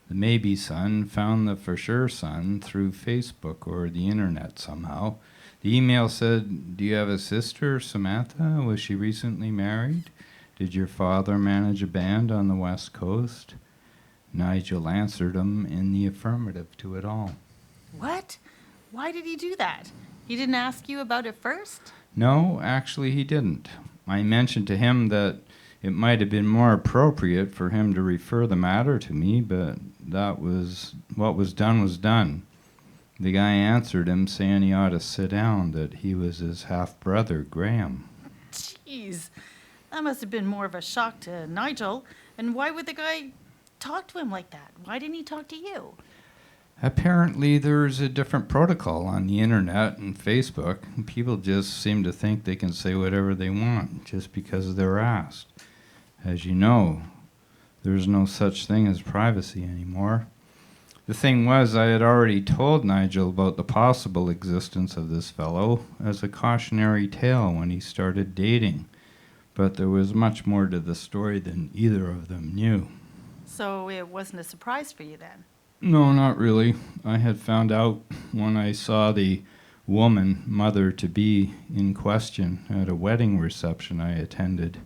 Speaker 7: The maybe son found the for sure son through Facebook or the internet somehow. The email said, "Do you have a sister, Samantha? Was she recently married? Did your father manage a band on the West Coast?" Nigel answered him in the affirmative to it all.
Speaker 9: What? Why did he do that? He didn't ask you about it first?
Speaker 7: No, actually he didn't. I mentioned to him that it might have been more appropriate for him to refer the matter to me, but that was what was done was done. The guy answered him saying he ought to sit down, that he was his half-brother, Graham.
Speaker 9: Jeez, that must have been more of a shock to Nigel. And why would the guy talk to him like that? Why didn't he talk to you?
Speaker 7: Apparently there's a different protocol on the internet and Facebook. People just seem to think they can say whatever they want just because they're asked. As you know, there's no such thing as privacy anymore. The thing was, I had already told Nigel about the possible existence of this fellow as a cautionary tale when he started dating. But there was much more to the story than either of them knew.
Speaker 9: So it wasn't a surprise for you then?
Speaker 7: No, not really. I had found out when I saw the woman, mother-to-be, in question at a wedding reception I attended.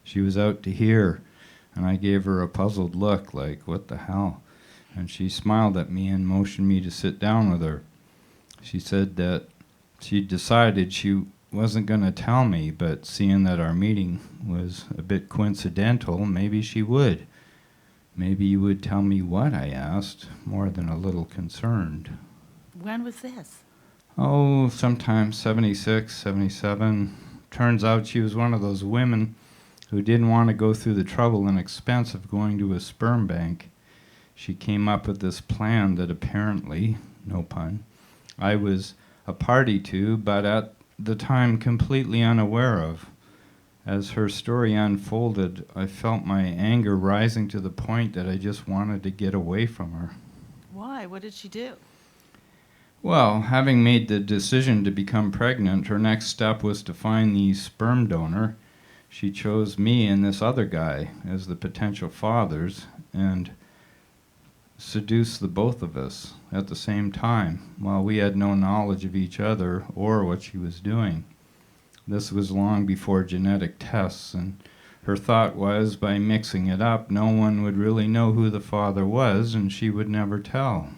Speaker 7: She was out to hear, and I gave her a puzzled look like, what the hell? And she smiled at me and motioned me to sit down with her. She said that she decided she wasn't going to tell me, but seeing that our meeting was a bit coincidental, maybe she would. Maybe you would tell me what, I asked, more than a little concerned.
Speaker 9: When was this?
Speaker 7: Oh, sometime 76, 77. Turns out she was one of those women who didn't want to go through the trouble and expense of going to a sperm bank. She came up with this plan that apparently, no pun, I was a party to, but at the time completely unaware of. As her story unfolded, I felt my anger rising to the point that I just wanted to get away from her.
Speaker 9: Why? What did she do?
Speaker 7: Well, having made the decision to become pregnant, her next step was to find the sperm donor. She chose me and this other guy as the potential fathers and seduced the both of us at the same time, while we had no knowledge of each other or what she was doing. This was long before genetic tests, and her thought was, by mixing it up, no one would really know who the father was, and she would never tell.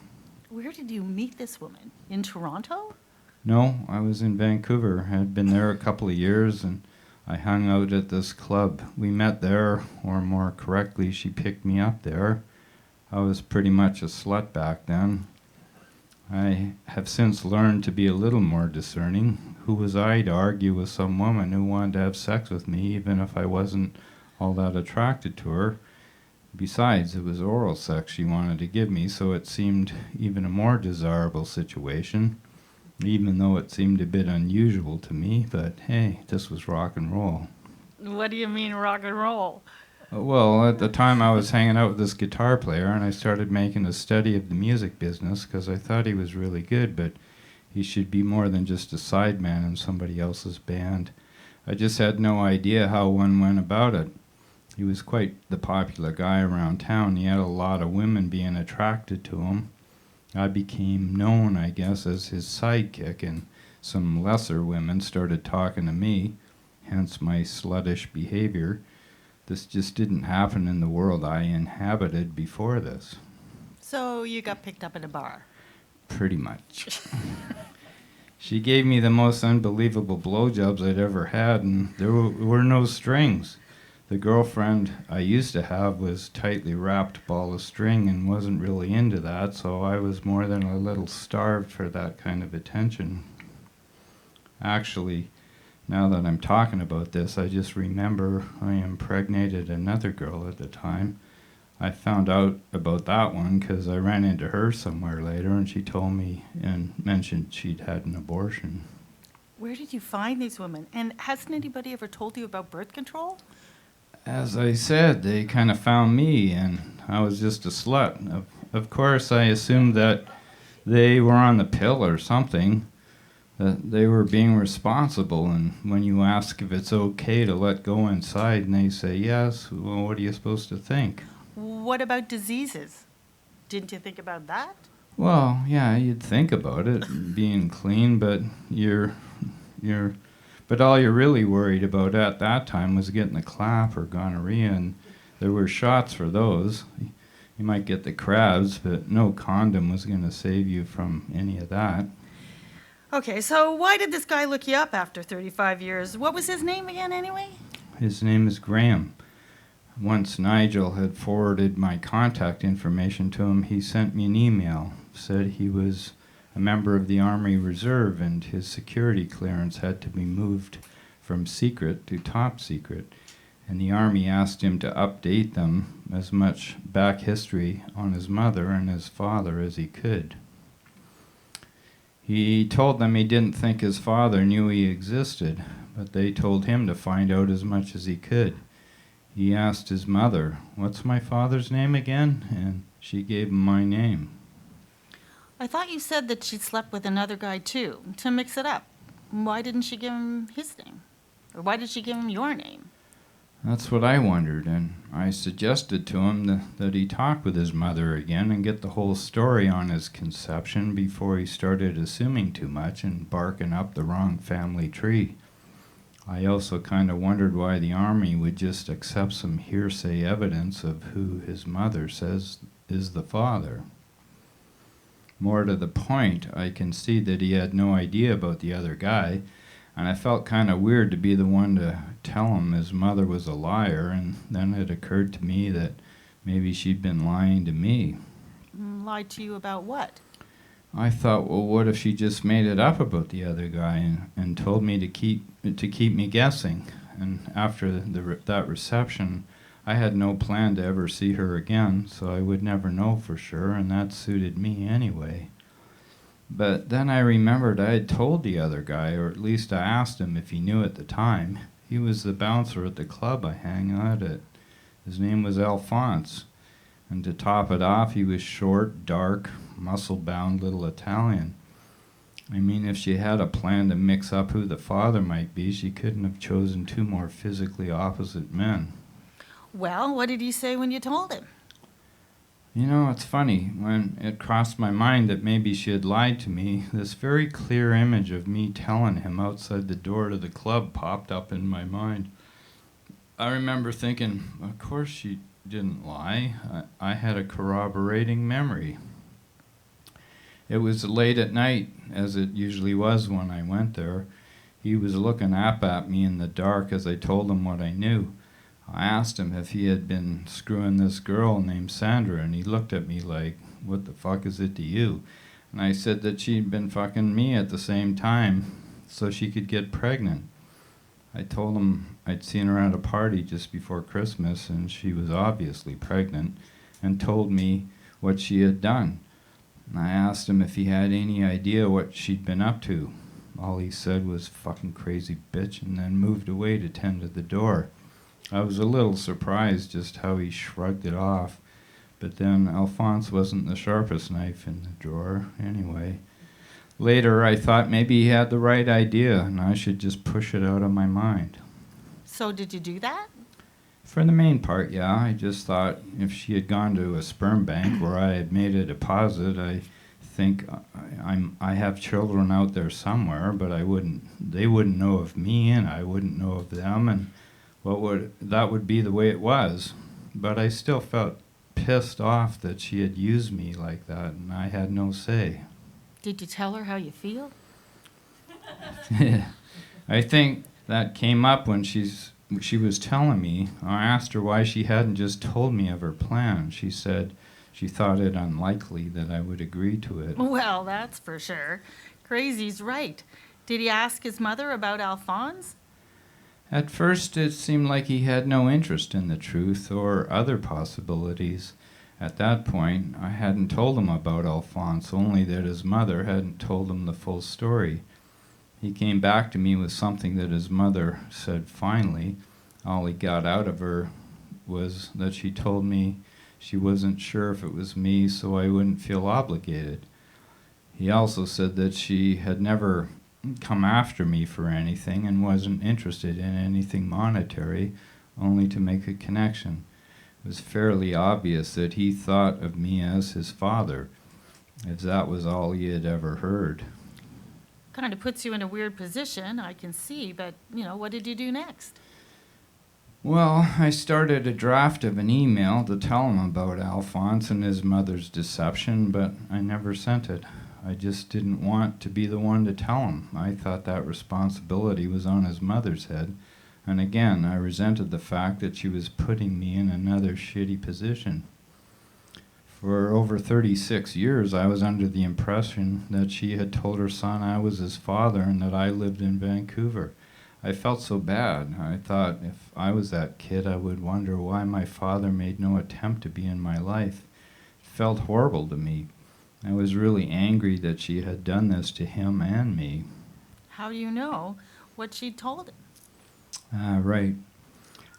Speaker 9: Where did you meet this woman? In Toronto?
Speaker 7: No, I was in Vancouver. I had been there a couple of years, and I hung out at this club. We met there, or more correctly, she picked me up there. I was pretty much a slut back then. I have since learned to be a little more discerning. Who was I to argue with some woman who wanted to have sex with me, even if I wasn't all that attracted to her? Besides, it was oral sex she wanted to give me, so it seemed even a more desirable situation, even though it seemed a bit unusual to me. But hey, this was rock and roll.
Speaker 9: What do you mean rock and roll?
Speaker 7: Well, at the time I was hanging out with this guitar player, and I started making a study of the music business because I thought he was really good, but he should be more than just a sideman in somebody else's band. I just had no idea how one went about it. He was quite the popular guy around town. He had a lot of women being attracted to him. I became known, I guess, as his sidekick, and some lesser women started talking to me, hence my sluttish behavior. This just didn't happen in the world I inhabited before this.
Speaker 9: So you got picked up at a bar?
Speaker 7: Pretty much. She gave me the most unbelievable blowjobs I'd ever had, and there were no strings. The girlfriend I used to have was tightly wrapped ball of string and wasn't really into that, so I was more than a little starved for that kind of attention. Actually, now that I'm talking about this, I just remember I impregnated another girl at the time. I found out about that one because I ran into her somewhere later, and she told me and mentioned she'd had an abortion.
Speaker 9: Where did you find these women? And hasn't anybody ever told you about birth control?
Speaker 7: As I said, they kind of found me, and I was just a slut. Of course, I assumed that they were on the pill or something, that they were being responsible, and when you ask if it's okay to let go inside and they say yes, well, what are you supposed to think?
Speaker 9: What about diseases? Didn't you think about that?
Speaker 7: Well, yeah, you'd think about it, being clean, but but all you're really worried about at that time was getting the clap or gonorrhea, and there were shots for those. You might get the crabs, but no condom was going to save you from any of that.
Speaker 9: Okay, so why did this guy look you up after 35 years? What was his name again, anyway?
Speaker 7: His name is Graham. Once Nigel had forwarded my contact information to him, he sent me an email, said he was a member of the Army Reserve and his security clearance had to be moved from secret to top secret, and the Army asked him to update them as much back history on his mother and his father as he could. He told them he didn't think his father knew he existed, but they told him to find out as much as he could. He asked his mother, "What's my father's name again?" And she gave him my name.
Speaker 9: I thought you said that she slept with another guy too, to mix it up. Why didn't she give him his name? Or why did she give him your name?
Speaker 7: That's what I wondered, and I suggested to him that he talk with his mother again and get the whole story on his conception before he started assuming too much and barking up the wrong family tree. I also kind of wondered why the Army would just accept some hearsay evidence of who his mother says is the father. More to the point, I can see that he had no idea about the other guy, and I felt kind of weird to be the one to tell him his mother was a liar, and then it occurred to me that maybe she'd been lying to me.
Speaker 9: Lied to you about what?
Speaker 7: I thought, well, what if she just made it up about the other guy and told me to keep me guessing? And after that reception, I had no plan to ever see her again, so I would never know for sure, and that suited me anyway. But then I remembered I had told the other guy, or at least I asked him if he knew at the time. He was the bouncer at the club I hang out at. His name was Alphonse. And to top it off, he was short, dark, muscle-bound little Italian. I mean, if she had a plan to mix up who the father might be, she couldn't have chosen two more physically opposite men.
Speaker 9: Well, what did he say when you told him?
Speaker 7: You know, it's funny, when it crossed my mind that maybe she had lied to me, this very clear image of me telling him outside the door to the club popped up in my mind. I remember thinking, of course she didn't lie. I had a corroborating memory. It was late at night, as it usually was when I went there. He was looking up at me in the dark as I told him what I knew. I asked him if he had been screwing this girl named Sandra, and he looked at me like, what the fuck is it to you? And I said that she'd been fucking me at the same time so she could get pregnant. I told him I'd seen her at a party just before Christmas, and she was obviously pregnant, and told me what she had done. And I asked him if he had any idea what she'd been up to. All he said was, fucking crazy bitch, and then moved away to tend to the door. I was a little surprised just how he shrugged it off, but then Alphonse wasn't the sharpest knife in the drawer anyway. Later, I thought maybe he had the right idea, and I should just push it out of my mind.
Speaker 9: So did you do that?
Speaker 7: For the main part, yeah. I just thought if she had gone to a sperm bank where I had made a deposit, I think I have children out there somewhere, but they wouldn't know of me, and I wouldn't know of them, and that would be the way it was. But I still felt pissed off that she had used me like that, and I had no say.
Speaker 9: Did you tell her how you feel?
Speaker 7: I think that came up when she was telling me. I asked her why she hadn't just told me of her plan. She said she thought it unlikely that I would agree to it.
Speaker 9: Well, that's for sure. Crazy's right. Did he ask his mother about Alphonse?
Speaker 7: At first, it seemed like he had no interest in the truth or other possibilities. At that point, I hadn't told him about Alphonse, only that his mother hadn't told him the full story. He came back to me with something that his mother said finally. All he got out of her was that she told me she wasn't sure if it was me, so I wouldn't feel obligated. He also said that she had never come after me for anything and wasn't interested in anything monetary, only to make a connection. It was fairly obvious that he thought of me as his father, as that was all he had ever heard.
Speaker 9: Kind of puts you in a weird position, I can see, but, what did you do next?
Speaker 7: Well, I started a draft of an email to tell him about Alphonse and his mother's deception, but I never sent it. I just didn't want to be the one to tell him. I thought that responsibility was on his mother's head. And again, I resented the fact that she was putting me in another shitty position. For over 36 years, I was under the impression that she had told her son I was his father and that I lived in Vancouver. I felt so bad. I thought if I was that kid, I would wonder why my father made no attempt to be in my life. It felt horrible to me. I was really angry that she had done this to him and me.
Speaker 9: How do you know what she told him?
Speaker 7: Right.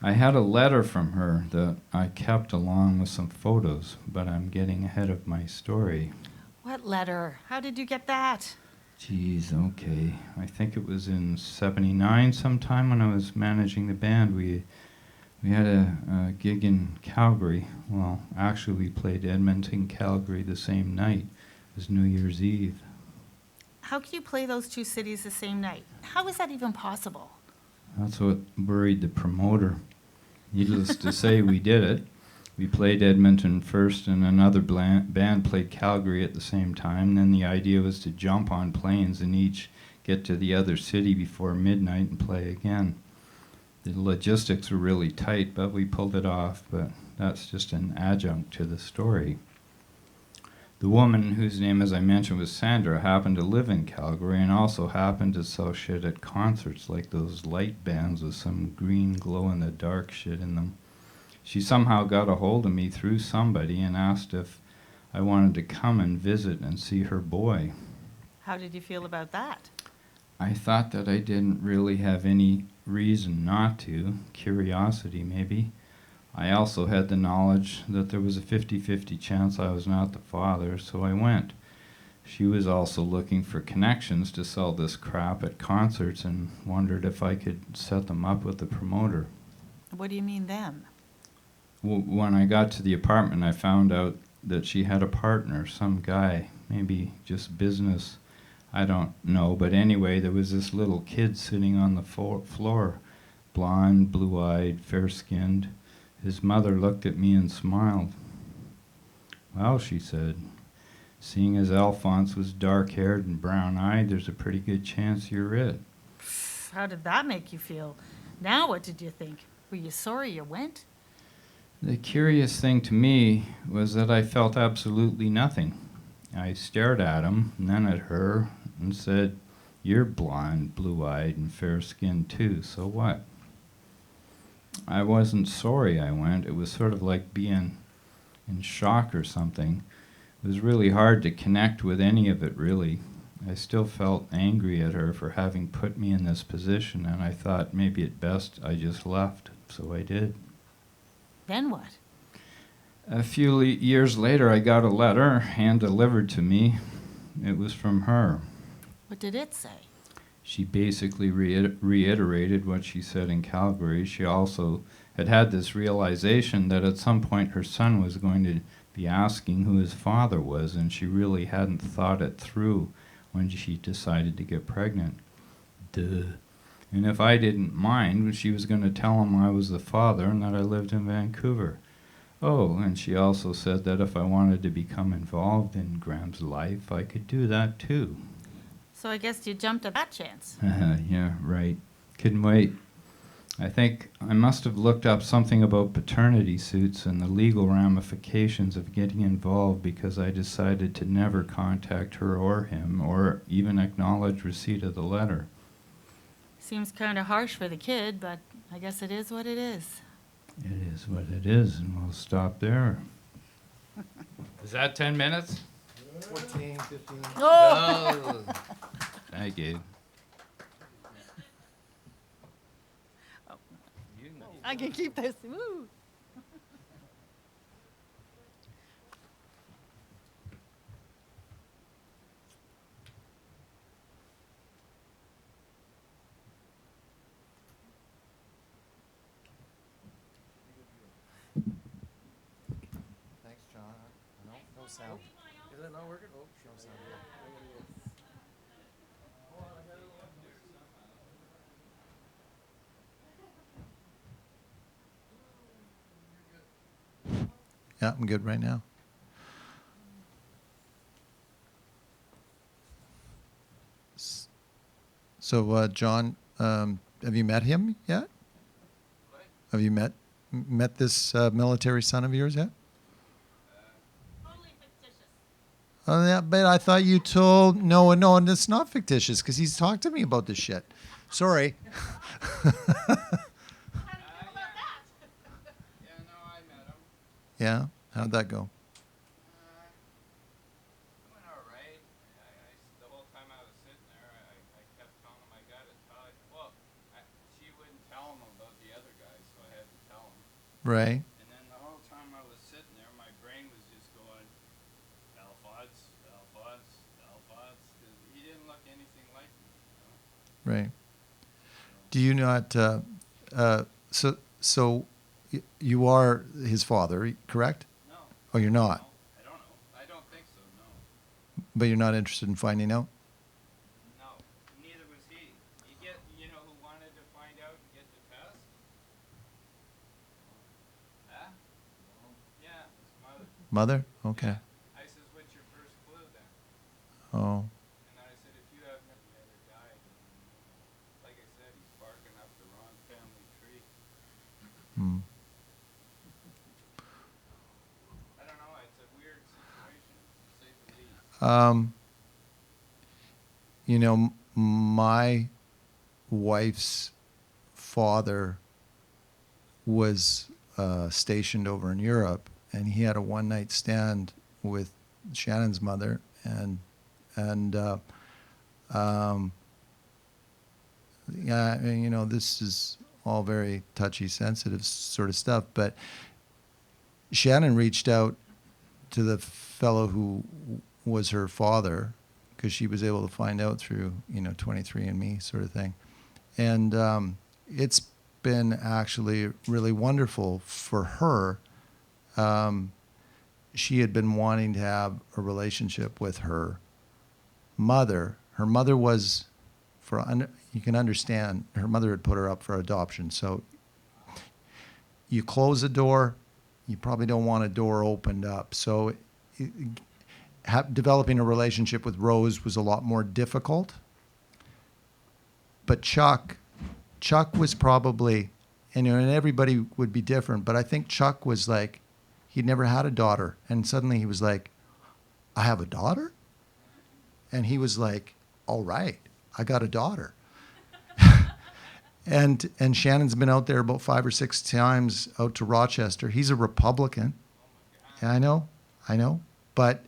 Speaker 7: I had a letter from her that I kept along with some photos, but I'm getting ahead of my story.
Speaker 9: What letter? How did you get that?
Speaker 7: Geez, okay. I think it was in '79 sometime when I was managing the band. We We had a gig in Calgary. Well, actually, we played Edmonton, Calgary the same night as New Year's Eve.
Speaker 9: How can you play those two cities the same night? How is that even possible?
Speaker 7: That's what worried the promoter. Needless to say, we did it. We played Edmonton first, and another band played Calgary at the same time. Then the idea was to jump on planes and each get to the other city before midnight and play again. The logistics were really tight, but we pulled it off. But that's just an adjunct to the story. The woman, whose name, as I mentioned, was Sandra, happened to live in Calgary and also happened to sell shit at concerts, like those light bands with some green glow-in-the-dark shit in them. She somehow got a hold of me through somebody and asked if I wanted to come and visit and see her boy.
Speaker 9: How did you feel about that?
Speaker 7: I thought that I didn't really have any reason not to, curiosity maybe. I also had the knowledge that there was a 50-50 chance I was not the father, so I went. She was also looking for connections to sell this crap at concerts and wondered if I could set them up with the promoter.
Speaker 9: What do you mean them?
Speaker 7: When I got to the apartment, I found out that she had a partner, some guy, maybe just business, I don't know. But anyway, there was this little kid sitting on the floor, blonde, blue-eyed, fair-skinned. His mother looked at me and smiled. "Well," she said, "seeing as Alphonse was dark-haired and brown-eyed, there's a pretty good chance you're it."
Speaker 9: How did that make you feel? Now what did you think? Were you sorry you went?
Speaker 7: The curious thing to me was that I felt absolutely nothing. I stared at him, and then at her, and said, "You're blonde, blue-eyed, and fair-skinned too, so what?" I wasn't sorry I went. It was sort of like being in shock or something. It was really hard to connect with any of it, really. I still felt angry at her for having put me in this position, and I thought maybe at best I just left, so I did.
Speaker 9: Then what?
Speaker 7: A few years later, I got a letter hand-delivered to me. It was from her.
Speaker 9: What did it say?
Speaker 7: She basically reiterated what she said in Calgary. She also had this realization that at some point her son was going to be asking who his father was, and she really hadn't thought it through when she decided to get pregnant. Duh. And if I didn't mind, she was going to tell him I was the father and that I lived in Vancouver. Oh, and she also said that if I wanted to become involved in Graham's life, I could do that too.
Speaker 9: So I guess you jumped at that chance.
Speaker 7: Yeah, right. Couldn't wait. I think I must have looked up something about paternity suits and the legal ramifications of getting involved because I decided to never contact her or him or even acknowledge receipt of the letter.
Speaker 9: Seems kind of harsh for the kid, but I guess it is what it is.
Speaker 7: It is what it is, and we'll stop there. Is that 10 minutes?
Speaker 8: 14, 15.
Speaker 9: Oh!
Speaker 7: Thank you.
Speaker 9: I can keep this. Woo!
Speaker 2: Thanks, John. No sound.
Speaker 8: Is that not working? Oh, no sound.
Speaker 2: Yeah, I'm good right now. So, John, have you met him yet?
Speaker 3: What?
Speaker 2: Have you met this military son of yours yet?
Speaker 4: Totally fictitious.
Speaker 2: Oh, yeah, but I thought you told no, and it's not fictitious because he's talked to me about this shit. Sorry.
Speaker 4: How do you feel about that?
Speaker 7: Yeah, no, I met him.
Speaker 2: Yeah, how'd that go?
Speaker 7: It went all right. The whole time I was sitting there, I kept telling him I got to tell him. Well, she wouldn't tell him about the other guys, so I had to tell him.
Speaker 2: Right.
Speaker 7: And then the whole time I was sitting there, my brain was just going, Alphonse, because he didn't look anything like me. You know?
Speaker 2: Right. Do you not? So you are his father, correct?
Speaker 3: No.
Speaker 2: Oh, you're not.
Speaker 3: I don't know. I don't think so, no.
Speaker 2: But you're not interested in finding out?
Speaker 3: No, neither was he. You know who wanted to find out and get the test? Huh? Yeah, his mother.
Speaker 2: Mother? Okay.
Speaker 3: I says, what's your first clue then?
Speaker 2: Oh.
Speaker 3: And I said, if you haven't ever died, like I said, he's barking up the wrong family tree.
Speaker 2: Hmm.
Speaker 3: I don't know, it's a weird situation, to say the least.
Speaker 2: You know, my wife's father was stationed over in Europe, and he had a one-night stand with Shannon's mother, and yeah, and, you know, this is all very touchy, sensitive sort of stuff, but Shannon reached out to the fellow who was her father, because she was able to find out through, 23andMe sort of thing. And it's been actually really wonderful for her. She had been wanting to have a relationship with her mother. Her mother was, you can understand, her mother had put her up for adoption. So you close a door, you probably don't want a door opened up. So developing a relationship with Rose was a lot more difficult. But Chuck was probably, and everybody would be different, but I think Chuck was like, he'd never had a daughter. And suddenly he was like, I have a daughter? And he was like, all right, I got a daughter. And Shannon's been out there about 5 or 6 times out to Rochester. He's a Republican. Yeah, I know. But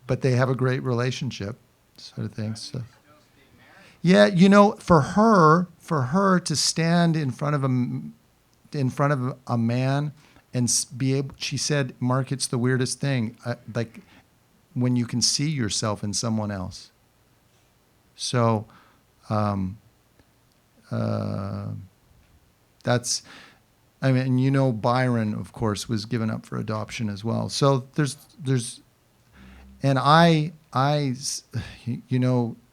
Speaker 2: they have a great relationship, sort of thing. So, yeah, for her to stand in front of a man and be able, she said, Mark, it's the weirdest thing, like when you can see yourself in someone else. So, that's, I mean, Byron, of course, was given up for adoption as well. So and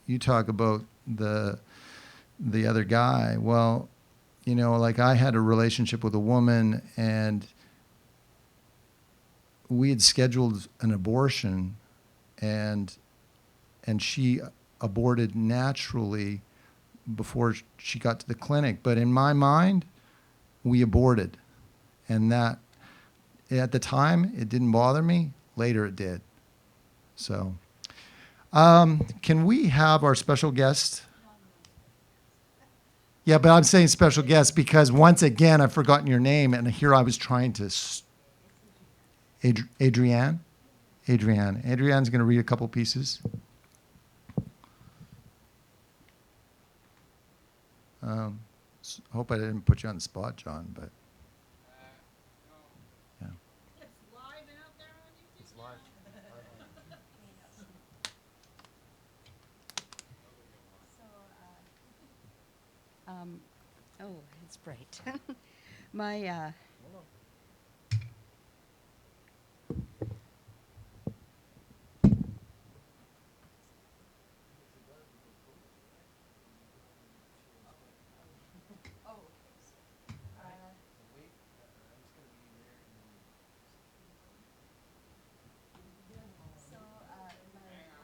Speaker 2: you talk about the other guy. Well, like I had a relationship with a woman, and we had scheduled an abortion, and she aborted naturally before she got to the clinic. But in my mind, we aborted. And that, at the time, it didn't bother me. Later it did. So, can we have our special guest? Yeah, but I'm saying special guest because once again, I've forgotten your name, and here I was trying to... Adrienne? Adrienne's going to read a couple pieces. Hope I didn't put you on the spot, John, but... Yeah.
Speaker 9: It's live and out there on YouTube.
Speaker 8: It's live.
Speaker 10: Oh, it's bright. My,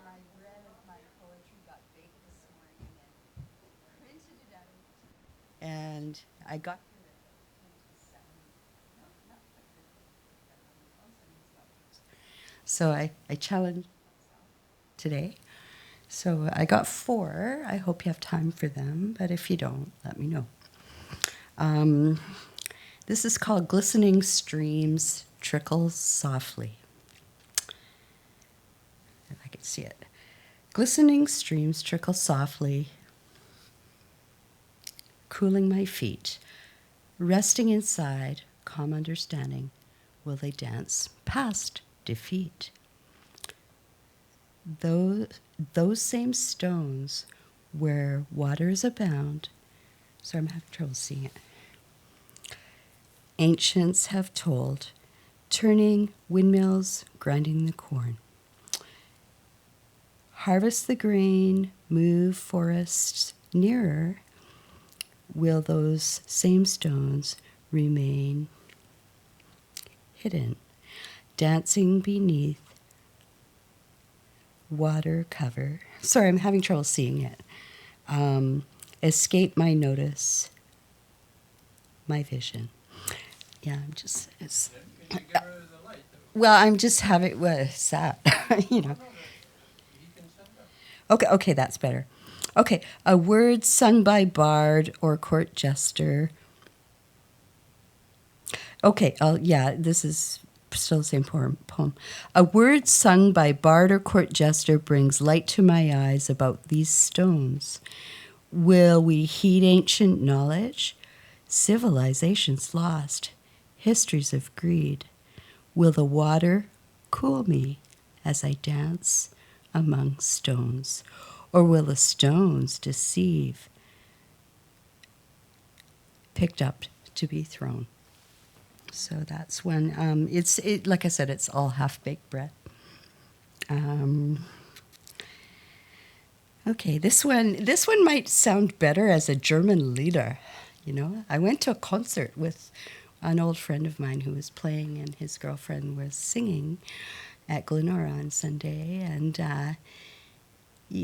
Speaker 10: my read of my poetry got baked this morning and printed it out. And I got through it at 27. No, not quite 30. So I challenged myself today. So I got 4. I hope you have time for them, but if you don't, let me know. This is called Glistening Streams Trickle Softly. If I can see it. Glistening streams trickle softly, cooling my feet. Resting inside, calm understanding, will they dance past defeat? Those same stones where waters abound, sorry, I'm having trouble seeing it. ancients have told, turning windmills, grinding the corn. Harvest the grain, move forests nearer. Will those same stones remain hidden, dancing beneath water cover? Sorry, I'm having trouble seeing it. Escape my notice, my vision. Yeah, I'm just. Well, I'm just having. What is that? You know. Okay, that's better. Okay, a word sung by bard or court jester. Okay, this is still the same poem. A word sung by bard or court jester brings light to my eyes about these stones. Will we heed ancient knowledge? Civilizations lost, histories of greed. Will the water cool me as I dance among stones? Or will the stones deceive, picked up to be thrown? So that's when like I said, it's all half-baked bread. Okay, this one might sound better as a German lieder. You know, I went to a concert with an old friend of mine who was playing, and his girlfriend was singing at Glenora on Sunday, and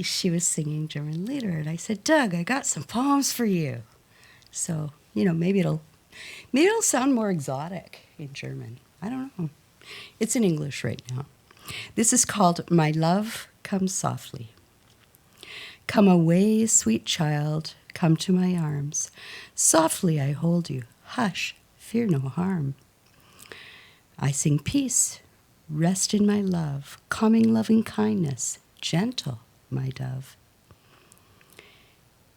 Speaker 10: she was singing German lieder, and I said, Doug, I got some poems for you. So, you know, maybe it'll sound more exotic in German. I don't know. It's in English right now. This is called My Love Comes Softly. Come away, sweet child, come to my arms. Softly I hold you. Hush, fear no harm. I sing peace, rest in my love, calming loving kindness, gentle, my dove.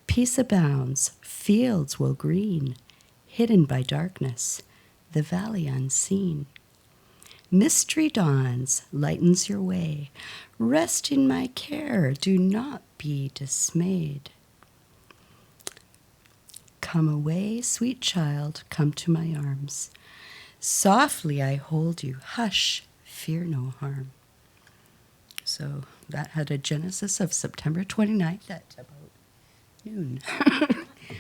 Speaker 10: Peace abounds, fields will green, hidden by darkness, the valley unseen. Mystery dawns, lightens your way. Rest in my care, do not be dismayed. Come away, sweet child, come to my arms. Softly I hold you, hush, fear no harm. So that had a genesis of September 29th at about noon.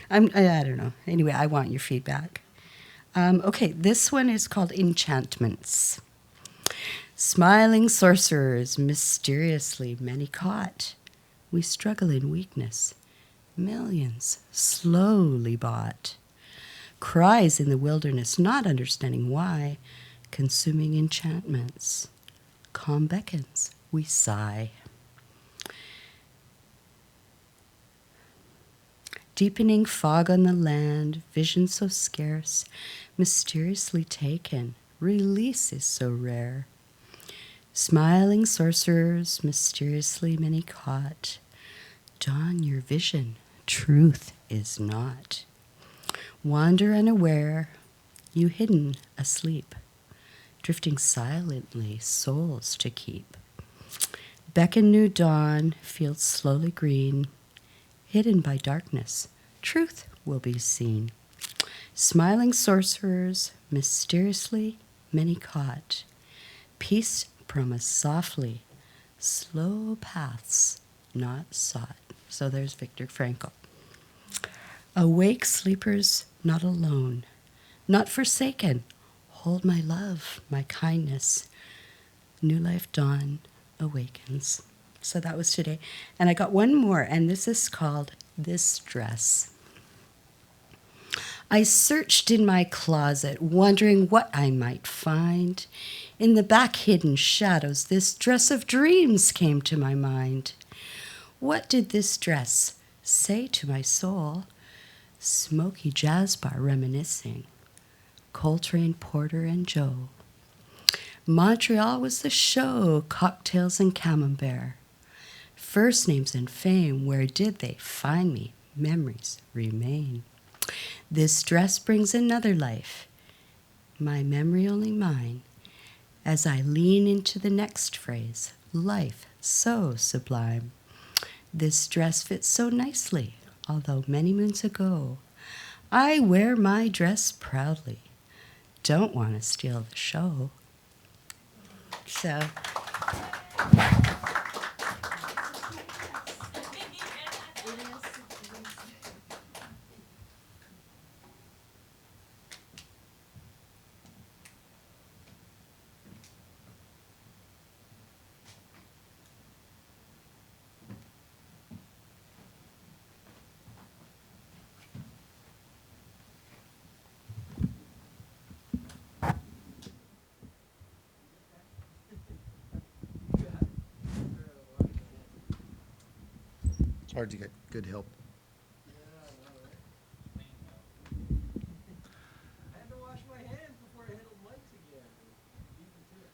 Speaker 10: I don't know. Anyway, I want your feedback. Okay, this one is called Enchantments. Smiling sorcerers, mysteriously many caught. We struggle in weakness. Millions slowly bought. Cries in the wilderness, not understanding why. Consuming enchantments. Calm beckons, we sigh. Deepening fog on the land, vision so scarce, mysteriously taken, release is so rare. Smiling sorcerers, mysteriously many caught, don your vision, truth is not. Wander unaware, you hidden asleep, drifting silently, souls to keep. Beckon new dawn, fields slowly green, hidden by darkness, truth will be seen. Smiling sorcerers, mysteriously many caught, peace promise softly, slow paths not sought. So there's Viktor Frankl. Awake sleepers not alone, not forsaken, hold my love, my kindness. New life dawn awakens. So that was today. And I got one more, and this is called This Dress. I searched in my closet, wondering what I might find. In the back hidden shadows, this dress of dreams came to my mind. What did this dress say to my soul? Smoky jazz bar reminiscing, Coltrane, Porter, and Joe. Montreal was the show, cocktails and camembert. First names and fame, where did they find me? Memories remain. This dress brings another life, my memory only mine, as I lean into the next phrase, life so sublime. This dress fits so nicely, although many moons ago, I wear my dress proudly, don't want to steal the show. So,
Speaker 2: It's hard to get good help.
Speaker 8: I had to wash my hands before I hit the mics again. Beat me to it.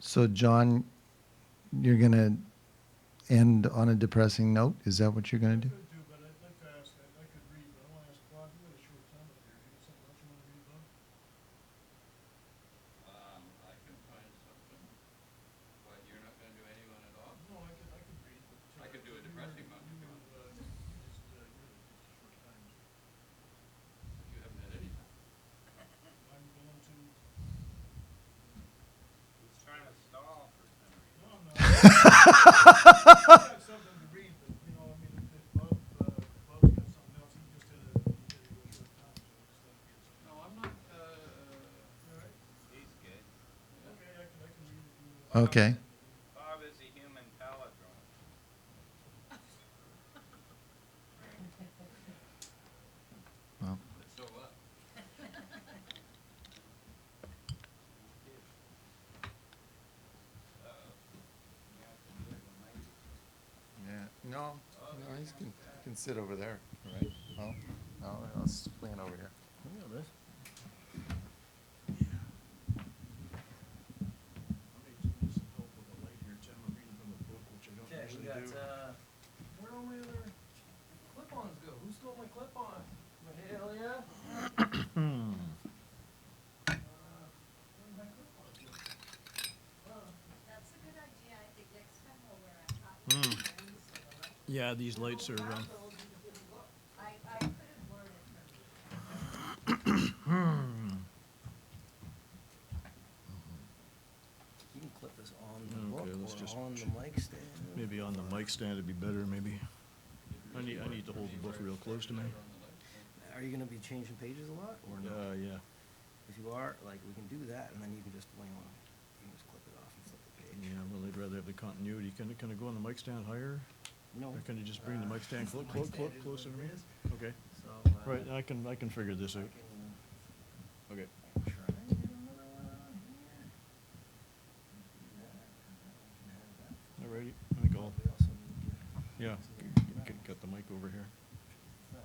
Speaker 2: So, John, you're going to end on a depressing note? Is that what you're going to do?
Speaker 11: Could do, but I'd like to ask, I could read, but I want to ask Bob, you got a short time up here. You got something else you want to read, Bob?
Speaker 3: I can find something. What, you're not going to do anyone at all?
Speaker 11: No, I could read, but.
Speaker 3: I could do a depressing one if you want.
Speaker 11: You just a short time.
Speaker 3: But you haven't had any time.
Speaker 11: I'm going to.
Speaker 12: He's trying to stall for some reason.
Speaker 11: No, I'm not. I got something to read, but, you know, I mean, if Bob's got something else, he just had a real short time, so I just thought he had something.
Speaker 3: No, I'm not,
Speaker 11: All right.
Speaker 12: He's good.
Speaker 11: Okay, I can read if you.
Speaker 2: Okay.
Speaker 12: Bob is a human palindrome.
Speaker 2: Well,
Speaker 3: but so what?
Speaker 2: yeah. No, he can sit over there, right? No, I'll swing it over here.
Speaker 11: I may just need some help with the light here, Tim. I'm reading from a book, which I don't
Speaker 8: Okay, we
Speaker 11: usually
Speaker 8: got,
Speaker 11: do.
Speaker 8: where all my other clip-ons go? Who stole my clip-on? Hell yeah. Where'd my clip-ons go?
Speaker 10: that's a good idea. I think next time we'll wear a cotton
Speaker 11: Yeah, these lights are,
Speaker 10: I could have worn it from you.
Speaker 8: You can clip this on the
Speaker 11: Okay,
Speaker 8: book
Speaker 11: let's
Speaker 8: or
Speaker 11: just
Speaker 8: on the mic stand.
Speaker 11: maybe on the mic stand would be better, maybe. I need to hold the book real close to me.
Speaker 8: Are you gonna be changing pages a lot or no?
Speaker 11: Yeah.
Speaker 8: If you are, like, we can do that and then you can just, you know, you can just clip it off and flip the page.
Speaker 11: Yeah, well, I'd rather have the continuity. Can it go on the mic stand higher?
Speaker 8: No.
Speaker 11: Or can you just bring the mic stand
Speaker 8: the mic stand is
Speaker 11: closer to
Speaker 8: what
Speaker 11: me?
Speaker 8: it is.
Speaker 11: Okay,
Speaker 8: So,
Speaker 11: right, I can figure this
Speaker 8: I
Speaker 11: out.
Speaker 8: can
Speaker 11: Okay.
Speaker 8: try and get another one on here. Do that, and then we can have that.
Speaker 11: Alrighty, I think I'll,
Speaker 8: We also need to
Speaker 11: yeah,
Speaker 8: get
Speaker 11: get the mic over here.
Speaker 8: thing.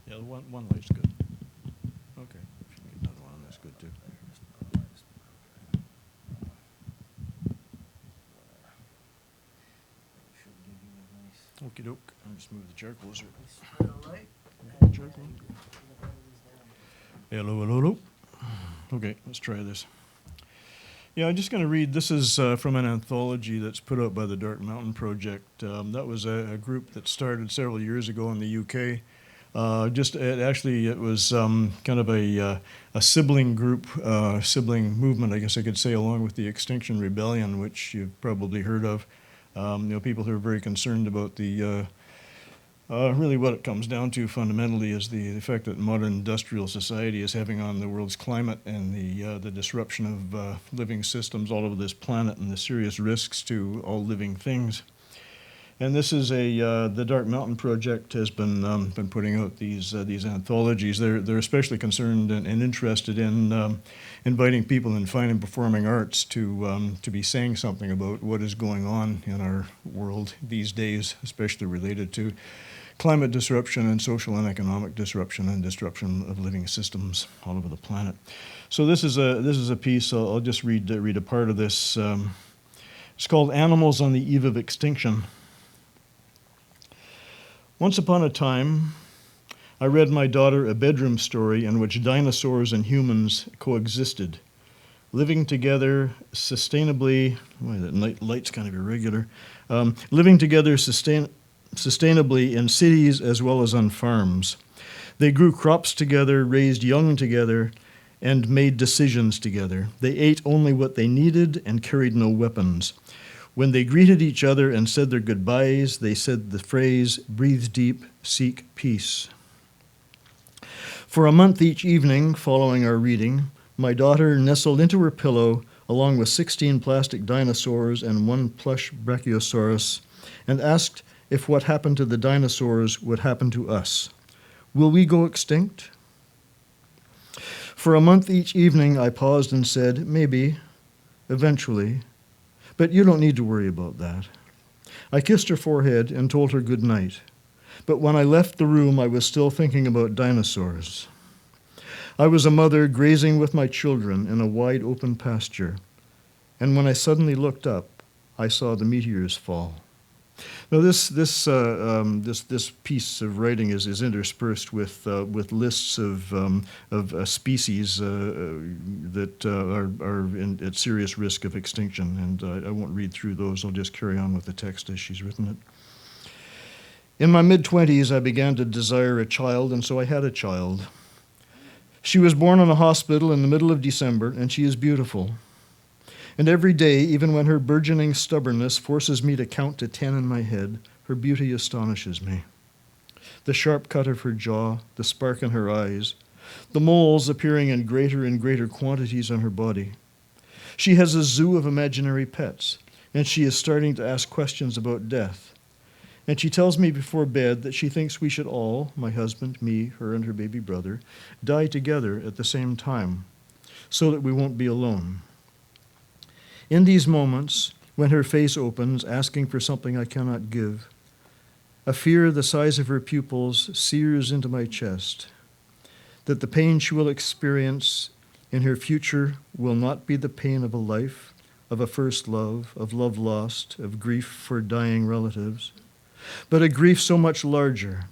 Speaker 11: Yeah, the one light's good. Okay, if you can get another one, that's good too.
Speaker 8: Just otherwise, okay. It should give you a nice.
Speaker 11: Okey doke, I'll just move the chair closer.
Speaker 8: Spread of light.
Speaker 11: Chair closer. Hello. Okay, let's try this. Yeah, I'm just going to read. This is from an anthology that's put out by the Dark Mountain Project. That was a group that started several years ago in the UK. It was kind of a sibling group, sibling movement, I guess I could say, along with the Extinction Rebellion, which you've probably heard of. People who are very concerned about the really what it comes down to fundamentally is the effect that modern industrial society is having on the world's climate and the disruption of living systems all over this planet and the serious risks to all living things. And this is the Dark Mountain Project has been putting out these anthologies. They're especially concerned and interested in inviting people in fine and performing arts to be saying something about what is going on in our world these days, especially related to climate disruption and social and economic disruption and disruption of living systems all over the planet. So this is a piece. I'll just read a part of this. It's called "Animals on the Eve of Extinction." Once upon a time, I read my daughter a bedroom story in which dinosaurs and humans coexisted, living together sustainably. Boy, that light's kind of irregular. Living together sustainably in cities as well as on farms. They grew crops together, raised young together, and made decisions together. They ate only what they needed and carried no weapons. When they greeted each other and said their goodbyes, they said the phrase, "Breathe deep, seek peace." For a month each evening, following our reading, my daughter nestled into her pillow along with 16 plastic dinosaurs and one plush brachiosaurus, and asked if what happened to the dinosaurs would happen to us. Will we go extinct? For a month each evening, I paused and said, maybe, eventually, but you don't need to worry about that. I kissed her forehead and told her good night. But when I left the room, I was still thinking about dinosaurs. I was a mother grazing with my children in a wide open pasture, and when I suddenly looked up, I saw the meteors fall. Now, this piece of writing is interspersed with lists of species that are at serious risk of extinction, and I won't read through those. I'll just carry on with the text as she's written it. In my mid-20s, I began to desire a child, and so I had a child. She was born in a hospital in the middle of December, and she is beautiful. And every day, even when her burgeoning stubbornness forces me to count to 10 in my head, her beauty astonishes me. The sharp cut of her jaw, the spark in her eyes, the moles appearing in greater and greater quantities on her body. She has a zoo of imaginary pets, and she is starting to ask questions about death. And she tells me before bed that she thinks we should all, my husband, me, her, and her baby brother, die together at the same time, so that we won't be alone. In these moments, when her face opens, asking for something I cannot give, a fear the size of her pupils sears into my chest, that the pain she will experience in her future will not be the pain of a life, of a first love, of love lost, of grief for dying relatives, but a grief so much larger,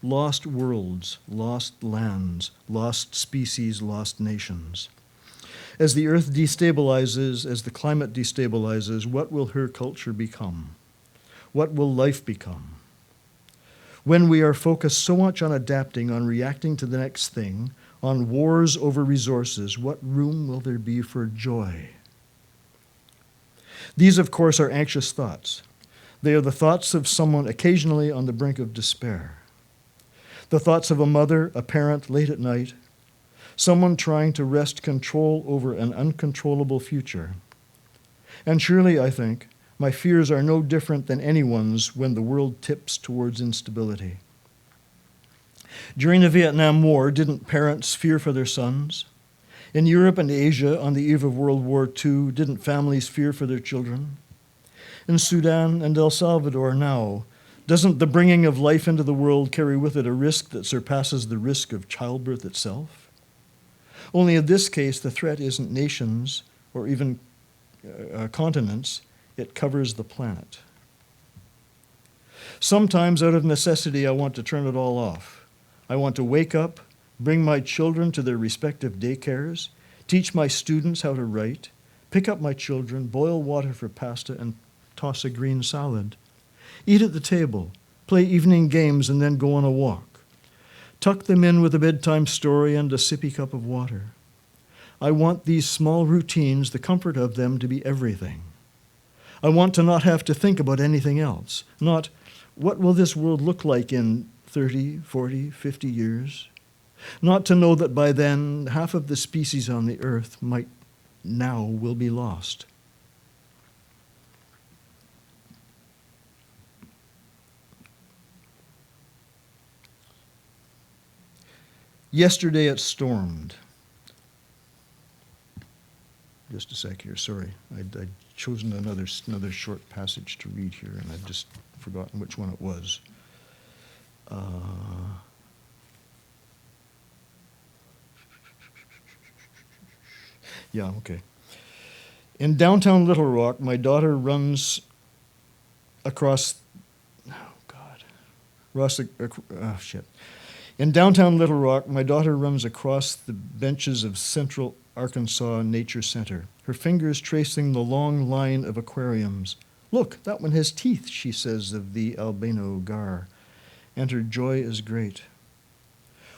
Speaker 11: lost worlds, lost lands, lost species, lost nations. As the earth destabilizes, as the climate destabilizes, what will her culture become? What will life become? When we are focused so much on adapting, on reacting to the next thing, on wars over resources, what room will there be for joy? These, of course, are anxious thoughts. They are the thoughts of someone occasionally on the brink of despair. The thoughts of a mother, a parent, late at night, someone trying to wrest control over an uncontrollable future. And surely, I think, my fears are no different than anyone's when the world tips towards instability. During the Vietnam War, didn't parents fear for their sons? In Europe and Asia, on the eve of World War II, didn't families fear for their children? In Sudan and El Salvador now, doesn't the bringing of life into the world carry with it a risk that surpasses the risk of childbirth itself? Only in this case, the threat isn't nations or even continents, it covers the planet. Sometimes, out of necessity, I want to turn it all off. I want to wake up, bring my children to their respective daycares, teach my students how to write, pick up my children, boil water for pasta, and toss a green salad. Eat at the table, play evening games, and then go on a walk. Tuck them in with a bedtime story and a sippy cup of water. I want these small routines, the comfort of them, to be everything. I want to not have to think about anything else. Not, what will this world look like in 30, 40, 50 years? Not to know that by then, half of the species on the earth will be lost. Yesterday it stormed. Just a sec here, sorry. I'd chosen another short passage to read here, and I'd just forgotten which one it was. Yeah, okay. In downtown Little Rock, my daughter runs across. In downtown Little Rock, my daughter runs across the benches of Central Arkansas Nature Center, her fingers tracing the long line of aquariums. Look, that one has teeth, she says of the albino gar, and her joy is great.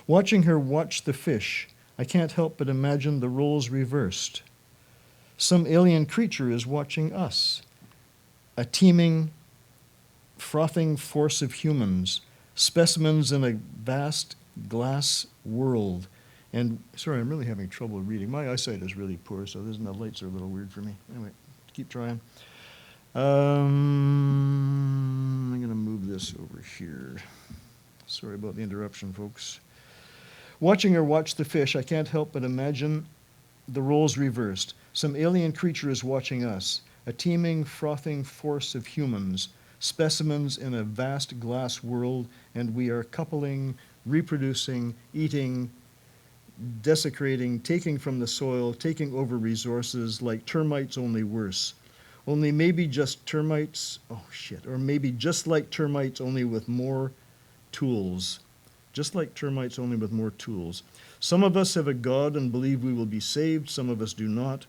Speaker 11: Watching her watch the fish, I can't help but imagine the roles reversed. Some alien creature is watching us, a teeming, frothing force of humans, specimens in a vast glass world. And sorry, I'm really having trouble reading. My eyesight is really poor, so the lights are a little weird for me. Anyway, keep trying. I'm going to move this over here. Sorry about the interruption, folks. Watching her watch the fish, I can't help but imagine the roles reversed. Some alien creature is watching us, a teeming, frothing force of humans, specimens in a vast glass world, and we are coupling, reproducing, eating, desecrating, taking from the soil, taking over resources like termites, only worse. Only maybe just termites, or maybe just like termites, only with more tools. Just like termites, only with more tools. Some of us have a God and believe we will be saved, some of us do not.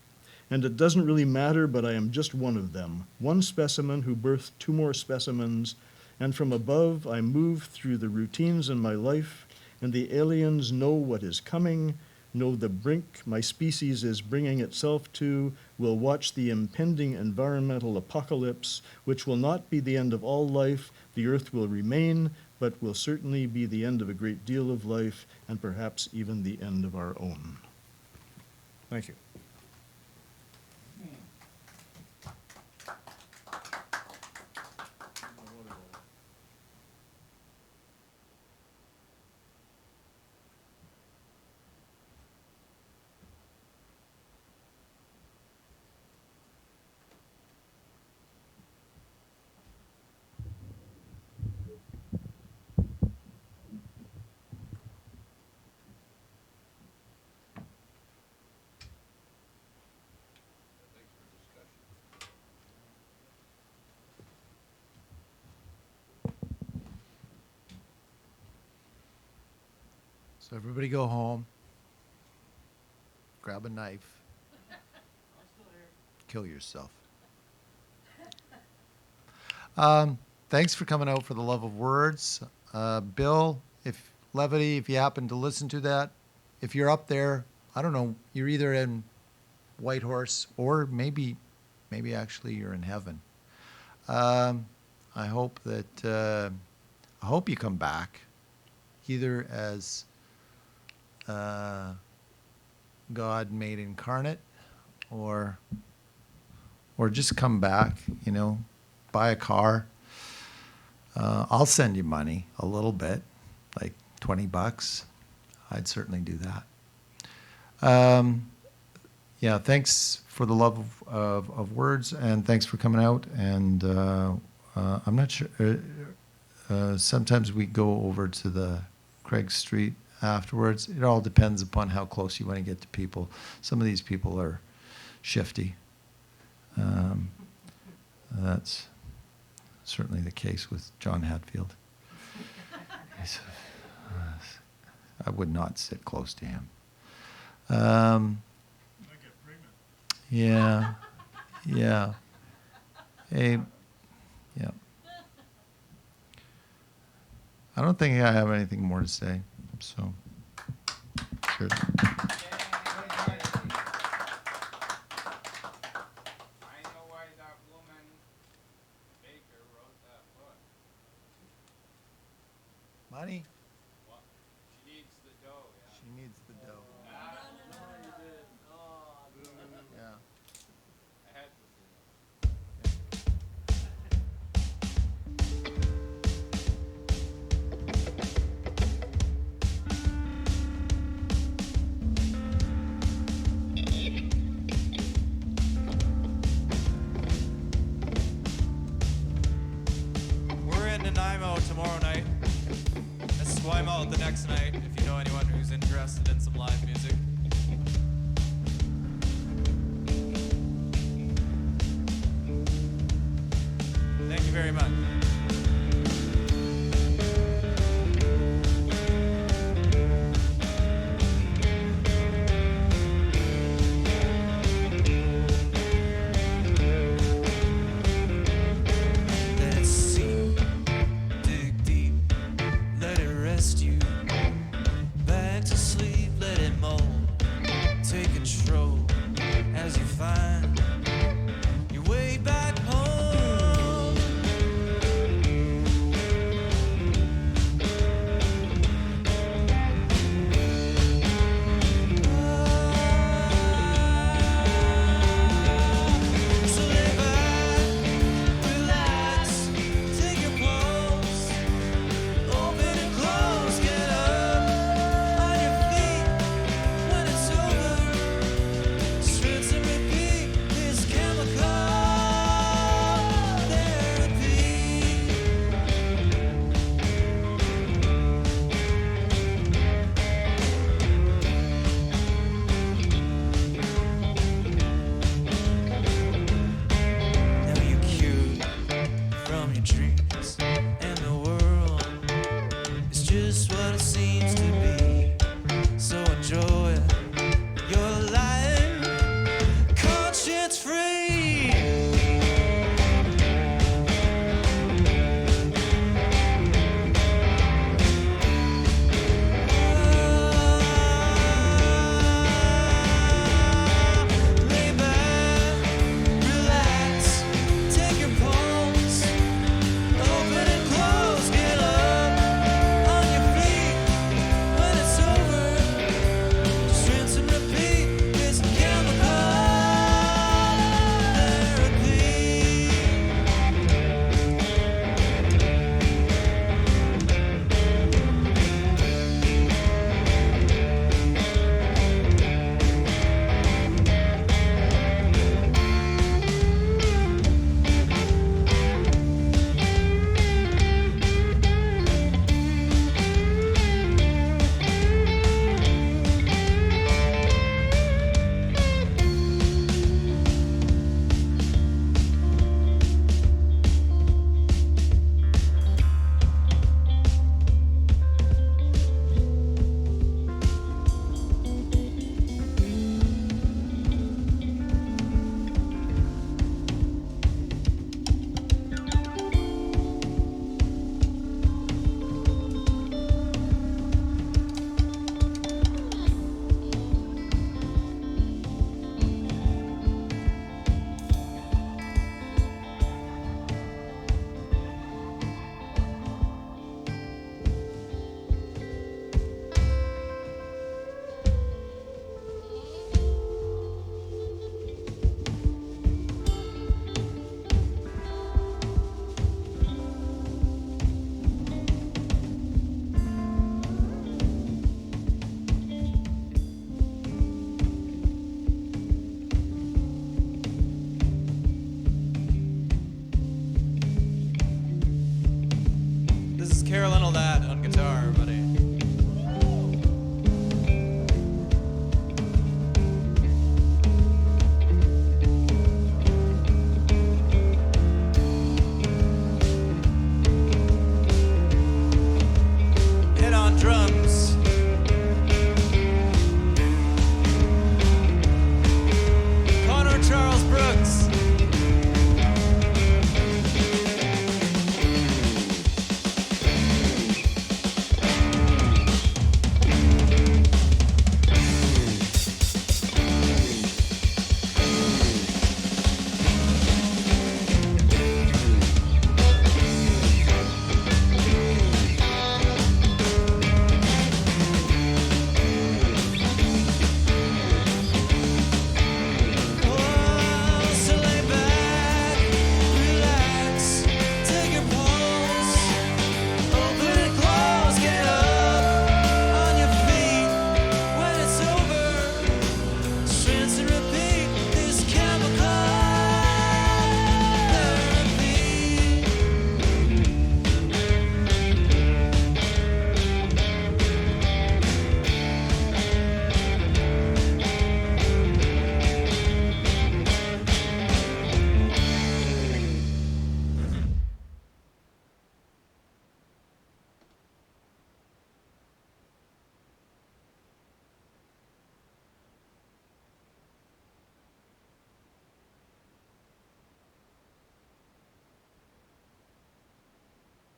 Speaker 11: And it doesn't really matter, but I am just one of them. One specimen who birthed two more specimens, and from above I move through the routines in my life, and the aliens know what is coming, know the brink my species is bringing itself to, will watch the impending environmental apocalypse, which will not be the end of all life. The earth will remain, but will certainly be the end of a great deal of life, and perhaps even the end of our own. Thank you.
Speaker 2: So everybody go home, grab a knife, kill yourself. Thanks for coming out for the love of words. Bill, if you happen to listen to that, if you're up there, I don't know, you're either in Whitehorse or maybe actually you're in heaven. I hope you come back, either as God made incarnate, or just come back, buy a car. I'll send you money, a little bit, like $20. I'd certainly do that. Yeah, thanks for the love of words, and thanks for coming out. And I'm not sure, sometimes we go over to the Craig Street afterwards. It all depends upon how close you want to get to people. Some of these people are shifty. That's certainly the case with John Hatfield. I would not sit close to him. Yeah. Hey, yeah. I don't think I have anything more to say. So, cheers.
Speaker 12: I know why that woman, Baker, wrote that book.
Speaker 2: Money?
Speaker 12: Well, she needs the dough, yeah.
Speaker 2: She needs the dough. Yeah.
Speaker 12: I had to say that.
Speaker 13: We're in Nanaimo tomorrow night. Esquimalt the next night, if you know anyone who's interested in some live music. Thank you very much.
Speaker 14: just what it seems to be.